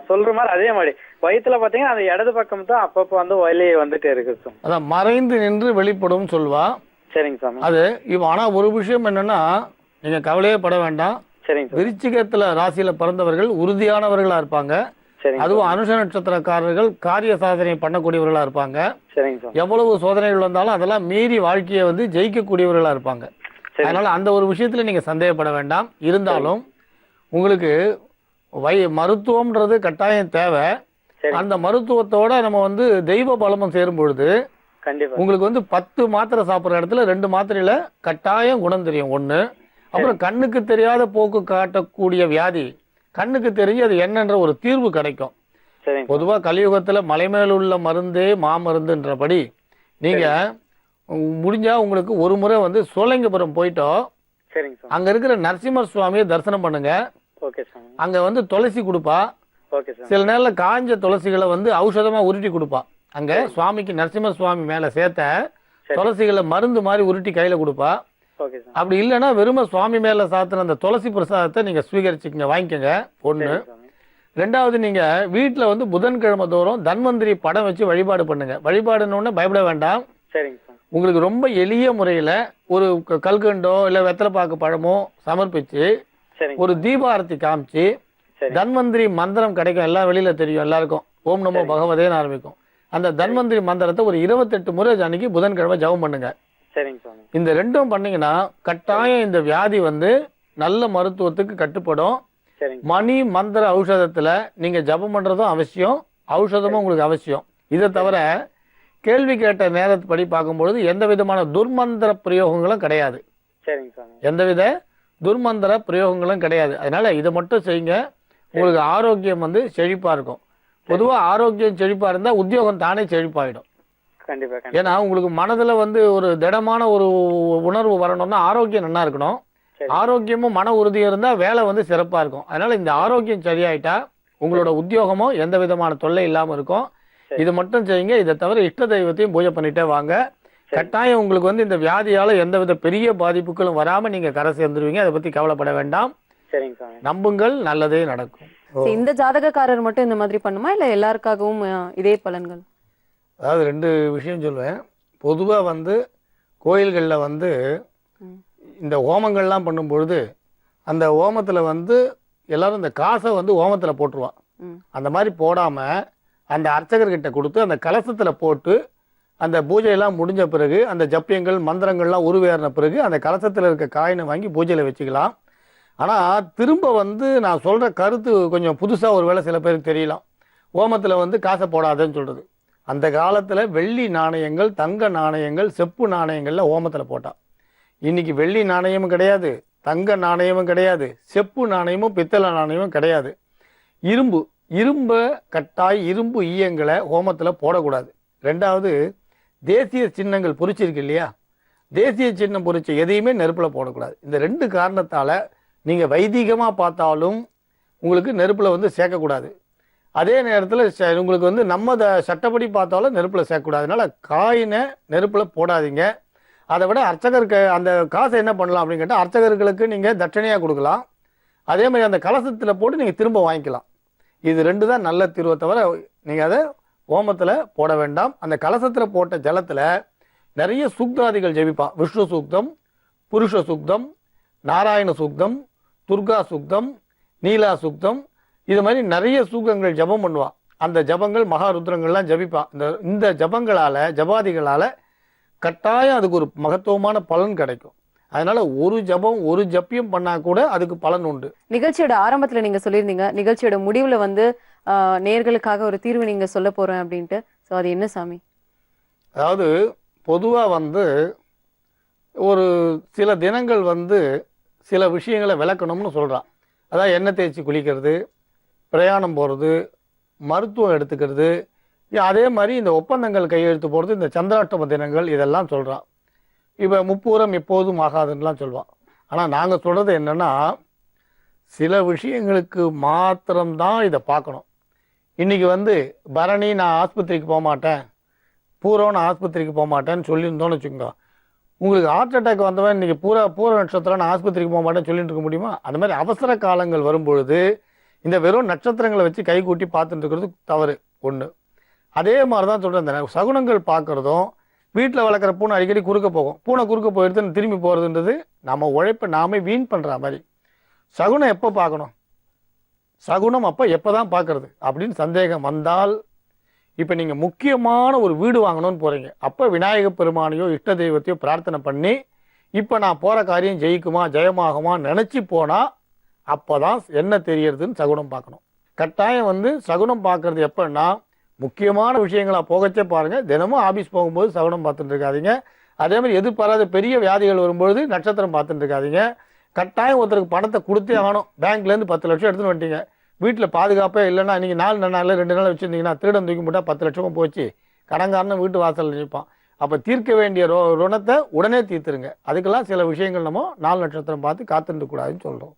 [SPEAKER 6] சொல்ற மாதிரி அதே மாதிரி வயிற்றுல பாத்தீங்கன்னா அந்த இடது பக்கம் தான் அப்பப்போ வந்து வலி வந்துட்டே இருக்கு.
[SPEAKER 5] அதான் மறைந்து நின்று வெளிப்படும் சொல்வா.
[SPEAKER 6] சரிங்க சாமி.
[SPEAKER 5] அது ஆனா ஒரு விஷயம் என்னன்னா, நீங்க கவலையே பட வேண்டாம்.
[SPEAKER 6] சரிங்க.
[SPEAKER 5] விருச்சிகத்துல ராசியில பிறந்தவர்கள் உறுதியானவர்களா இருப்பாங்க. அதுவும் அனுஷ நட்சத்திரக்காரர்கள் காரிய சாதனை பண்ணக்கூடியவர்களா இருப்பாங்க. எவ்வளவு சோதனைகள் வந்தாலும் அதெல்லாம் மீறி வாழ்க்கையை வந்து ஜெயிக்கக்கூடியவர்களா இருப்பாங்க. அதனால அந்த ஒரு விஷயத்துல நீங்க சந்தேகப்பட வேண்டாம். இருந்தாலும் உங்களுக்கு மருத்துவம்ன்றது கட்டாயம் தேவை. அந்த மருத்துவத்தோட நம்ம வந்து தெய்வ பலமும் சேரும் பொழுது உங்களுக்கு வந்து 10 மாத்திரை சாப்பிட்ற இடத்துல 2 மாத்திரையில கட்டாயம் குணம் தெரியும். 1. அப்புறம் கண்ணுக்கு தெரியாத போக்கு காட்டக்கூடிய வியாதி கண்ணுக்கு தெரிஞ்சு அது என்னன்ற ஒரு தீர்வு கிடைக்கும். பொதுவா கலியுகத்துல மலைமேல் உள்ள மருந்தே மாமருந்துன்றபடி நீங்க முடிஞ்சா உங்களுக்கு ஒரு முறை வந்து சோழங்கபுரம் போயிட்டோம், அங்க இருக்கிற நரசிம்மர் சுவாமியை தரிசனம் பண்ணுங்க. அங்க வந்து துளசி கொடுப்பா. சில நேரத்துல காஞ்ச துளசிகளை வந்து ஔஷதமா உருட்டி கொடுப்பா. அங்க சுவாமிக்கு நரசிம்மர் சுவாமி மேல சேர்த்த துளசிகளை மருந்து மாதிரி உருட்டி கையில கொடுப்பா. அப்படி இல்லைன்னா வெறும சுவாமி மேல சாத்தின அந்த துளசி பிரசாதத்தை நீங்க ஸ்வீகரிச்சுக்கங்க, வாங்கிக்கோங்க. 1. 2வது, நீங்க வீட்டுல வந்து புதன்கிழமை தோறும் தன்வந்திரி படம் வச்சு வழிபாடு பண்ணுங்க. வழிபாடுன்னு பயப்பட வேண்டாம். உங்களுக்கு ரொம்ப எளிய முறையில ஒரு கல்கண்டோ இல்ல வெத்தலைப்பாக்கு பழமோ சமர்ப்பிச்சு ஒரு தீபாரத்தி காமிச்சு தன்வந்திரி மந்திரம் கிடைக்கும். எல்லாம் வெளியில தெரியும் எல்லாருக்கும். ஓம் நமோ பகவதேன்னு ஆரம்பிக்கும். அந்த தன்வந்திரி மந்திரத்தை ஒரு 28 முறை அன்னைக்கு புதன்கிழமை ஜபம் பண்ணுங்க. இந்த 2ம் பண்ணீங்கன்னா கட்டாயம் இந்த வியாதி வந்து நல்ல மருத்துவத்துக்கு கட்டுப்படும். மணி மந்திர ஔஷதத்துல நீங்க ஜபம் பண்றதும் அவசியம், ஔஷதமும் உங்களுக்கு அவசியம். இதை தவிர கேள்வி கேட்ட நேரப்படி பார்க்கும்பொழுது எந்த விதமான துர்மந்திர பிரயோகங்களும் கிடையாது.
[SPEAKER 6] சரிங்க சாமி.
[SPEAKER 5] எந்தவித துர்மந்திர பிரயோகங்களும் கிடையாது. அதனால இதை மட்டும் செய்யுங்க. உங்களுக்கு ஆரோக்கியம் வந்து செழிப்பா இருக்கும். பொதுவா ஆரோக்கியம் செழிப்பா இருந்தா உத்தியோகம் தானே செழிப்பாயிடும்.
[SPEAKER 6] கண்டிப்பா.
[SPEAKER 5] ஏன்னா உங்களுக்கு மனதுல வந்து ஒரு திடமான ஒரு உணர்வு வரணும்னா ஆரோக்கியம் நல்லா இருக்கணும். ஆரோக்கியமும் மன உறுதியும் இருந்தா வேலை வந்து சிறப்பா இருக்கும். அதனால இந்த ஆரோக்கியம் சரியாயிட்டா உங்களோட உத்தியோகமும் எந்த விதமான தொல்லை இல்லாம இருக்கும். இது மட்டும் செய்யுங்க. இதை தவிர இஷ்ட தெய்வத்தையும் பூஜை பண்ணிட்டே வாங்க. கட்டாயம் உங்களுக்கு வந்து இந்த வியாதியால எந்தவித பெரிய பாதிப்புகளும் வராம நீங்க கரை சேர்ந்துருவீங்க. அதை பத்தி கவலைப்பட வேண்டாம். நம்புங்கள், நல்லதே நடக்கும்.
[SPEAKER 4] இந்த ஜாதகக்காரர் மட்டும் இந்த மாதிரி பண்ணுமா இல்ல எல்லாருக்காகவும் இதே பலன்கள்?
[SPEAKER 5] அதாவது 2 விஷயம் சொல்லுவேன். பொதுவா வந்து கோயில்கள்ல வந்து இந்த ஹோமங்கள்லாம் பண்ணும் பொழுது அந்த ஹோமத்துல வந்து எல்லாரும் இந்த காசை வந்து ஹோமத்துல போட்டுருவான். அந்த மாதிரி போடாம அந்த அர்ச்சகர்கிட்ட கொடுத்து அந்த கலசத்துல போட்டு அந்த பூஜையெல்லாம் முடிஞ்ச பிறகு அந்த ஜப்பியங்கள் மந்திரங்கள்லாம் உருவேறின பிறகு அந்த கலசத்தில் இருக்க காயினை வாங்கி பூஜையில் வச்சுக்கலாம். ஆனால் திரும்ப வந்து நான் சொல்கிற கருத்து கொஞ்சம் புதுசாக ஒரு வேளை சில பேருக்கு தெரியலாம். ஓமத்தில் வந்து காசை போடாதேன்னு சொல்கிறது. அந்த காலத்தில் வெள்ளி நாணயங்கள், தங்க நாணயங்கள், செப்பு நாணயங்களில் ஓமத்தில் போட்டான். இன்னைக்கு வெள்ளி நாணயமும் கிடையாது, தங்க நாணயமும் கிடையாது, செப்பு நாணயமும் பித்தளை நாணயமும் கிடையாது. இரும்பு கட்டாய் இரும்பு ஈயங்களை ஹோமத்தில் போடக்கூடாது. 2வது தேசிய சின்னங்கள் பொறிச்சிருக்கு இல்லையா, தேசிய சின்னம் பொறிச்ச எதையுமே நெருப்பில் போடக்கூடாது. இந்த 2 காரணத்தால் நீங்கள் வைதிகமாக பார்த்தாலும் உங்களுக்கு நெருப்பில் வந்து சேர்க்கக்கூடாது. அதே நேரத்தில் உங்களுக்கு வந்து நம்ம சட்டப்படி பார்த்தாலும் நெருப்பில் சேர்க்கக்கூடாது. அதனால் காயினை நெருப்பில் போடாதீங்க. அதை விட அர்ச்சகருக்கு அந்த காசை என்ன பண்ணலாம் அப்படின்னு கேட்டால் அர்ச்சகர்களுக்கு நீங்கள் தட்சணையாக கொடுக்கலாம். அதே மாதிரி அந்த கலசத்தில் போட்டு நீங்கள் திரும்ப வாங்கிக்கலாம். இது 2 தான் நல்ல தீர்வை தவிர நீங்கள் அதை ஹோமத்தில் போட வேண்டாம். அந்த கலசத்தில் போட்ட ஜலத்தில் நிறைய சூக்தாதிகள் ஜெபிப்பான். விஷ்ணு சூக்தம், புருஷ சூக்தம், நாராயண சூக்தம், துர்கா சூக்தம், நீலா சூக்தம், இது மாதிரி நிறைய சூக்தங்கள் ஜபம் பண்ணுவான். அந்த ஜபங்கள் மகாருத்ரங்கள்லாம் ஜபிப்பான். இந்த ஜபங்களால் ஜபாதிகளால் கட்டாயம் அதுக்கு ஒரு மகத்துவமான பலன் கிடைக்கும். அதனால ஒரு ஜபம் ஒரு ஜப்பியம் பண்ணா கூட அதுக்கு பலன் உண்டு.
[SPEAKER 4] நிகழ்ச்சியோட ஆரம்பத்துல நீங்க சொல்லியிருந்தீங்க, நிகழ்ச்சியோட முடிவுல வந்து நேர்களுக்காக ஒரு தீர்வு நீங்க சொல்ல போறேன் அப்படின்ட்டு. ஸோ அது என்ன சாமி?
[SPEAKER 5] அதாவது பொதுவா வந்து ஒரு சில தினங்கள் வந்து சில விஷயங்களை விளக்கணும்னு சொல்றான். அதாவது எண்ணெய் தேய்ச்சி குளிக்கிறது, பிரயாணம் போகிறது, மருத்துவம் எடுத்துக்கிறது, அதே மாதிரி இந்த ஒப்பந்தங்கள் கையெழுத்து போகிறது, இந்த சந்திராஷ்டம தினங்கள் இதெல்லாம் சொல்கிறான். இப்போ முப்பூரம் எப்போதும் ஆகாதுன்னெலாம் சொல்லுவான். ஆனால் நாங்கள் சொல்கிறது என்னென்னா, சில விஷயங்களுக்கு மாத்திரம்தான் இதை பார்க்கணும். இன்றைக்கி வந்து பரணி நான் ஆஸ்பத்திரிக்கு போக மாட்டேன், பூரம் நான் ஆஸ்பத்திரிக்கு போக மாட்டேன்னு சொல்லியிருந்தோன்னு வச்சுக்கோங்க. உங்களுக்கு ஹார்ட் அட்டாக் வந்தவன் இன்றைக்கி பூர நட்சத்திரம் நான் ஆஸ்பத்திரிக்கு போக மாட்டேன்னு சொல்லிட்டு இருக்க முடியுமா? அந்த மாதிரி அவசர காலங்கள் வரும்பொழுது இந்த வெறும் நட்சத்திரங்களை வச்சு கை கூட்டி பார்த்துட்டு இருக்கிறது தவறு ஒன்று. அதே மாதிரி தான் சொல்கிறேன், இந்த சகுனங்கள் பார்க்குறதும் வீட்டில் வளர்க்குற பூனை அடிக்கடி குறுக்க போகும், பூனை குறுக்க போயிடுதுன்னு திரும்பி போகிறதுன்றது நம்ம உழைப்பை நாமே வீண் பண்ணுற மாதிரி. சகுனம் எப்போ பார்க்கணும், சகுனம் அப்போ எப்போ தான் பார்க்கறது அப்படின்னு சந்தேகம் வந்தால், இப்போ நீங்கள் முக்கியமான ஒரு வீடு வாங்கணும்னு போகிறீங்க, அப்போ விநாயக பெருமானையோ இஷ்ட தெய்வத்தையோ பிரார்த்தனை பண்ணி இப்போ நான் போகிற காரியம் ஜெயிக்குமா ஜெயமாகுமா நினச்சி போனால் அப்போ தான் என்ன தெரியறதுன்னு சகுனம் பார்க்கணும். கட்டாயம் வந்து சகுனம் பார்க்கறது எப்போன்னா முக்கியமான விஷயங்களா போகச்சே பாருங்கள். தினமும் ஆஃபீஸ் போகும்போது சகுனம் பார்த்துட்டு இருக்காதீங்க. அதே மாதிரி எதிர்பாராத பெரிய வியாதிகள் வரும்பொழுது நட்சத்திரம் பார்த்துட்டு இருக்காதீங்க. கட்டாயம் ஒருத்தருக்கு பணத்தை கொடுத்தே ஆகணும். பேங்க்லேருந்து 10 லட்சம் எடுத்துன்னு வந்துட்டீங்க, வீட்டில் பாதுகாப்பே இல்லைன்னா நீங்கள் 4 நாள் 2 நாள் வச்சுருந்தீங்கன்னா திருடன் தூக்கி போட்டால் 10 லட்சமும் போச்சு, கடன்காரனை வீட்டு வாசல் நினைப்பான். அப்போ தீர்க்க வேண்டிய ருணத்தை உடனே தீர்த்துருங்க. அதுக்கெல்லாம் சில விஷயங்கள் நம்ம 4 நட்சத்திரம் பார்த்து காத்துட்டு கூடாதுன்னு சொல்கிறோம்.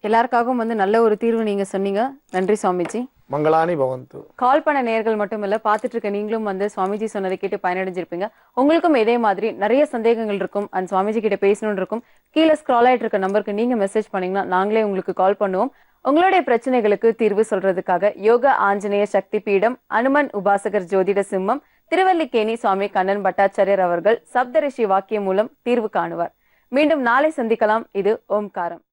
[SPEAKER 4] எல்லாருக்காகவும் வந்து நல்ல ஒரு தீர்வு நீங்க சொன்னீங்க. நன்றி சுவாமிஜி.
[SPEAKER 5] மங்களானி பவந்து.
[SPEAKER 4] கால் பண்ண நேர்கள் மட்டும் இல்ல, பார்த்துட்டு இருக்க நீங்களும் வந்து சுவாமிஜி சொன்னதை கேட்டு பயனடைஞ்சிருப்பீங்க. உங்களுக்கும் இதே மாதிரி நிறைய சந்தேகங்கள் இருக்கும், அந்த சுவாமிஜி கிட்ட பேசணும்னு இருக்கும். கீழே ஸ்க்ரால் ஆயிட்டு இருக்க நம்பருக்கு நீங்க மெசேஜ் பண்ணீங்கன்னா நாங்களே உங்களுக்கு கால் பண்ணுவோம். உங்களுடைய பிரச்சனைகளுக்கு தீர்வு சொல்றதுக்காக யோக ஆஞ்சநேய சக்தி பீடம், அனுமன் உபாசகர் ஜோதிட சிம்மம், திருவல்லிக்கேணி சுவாமி கண்ணன் பட்டாச்சாரியர் அவர்கள் சப்தரிஷி வாக்கியம் மூலம் தீர்வு காணுவார். மீண்டும் நாளை சந்திக்கலாம். இது ஓம்காரம்.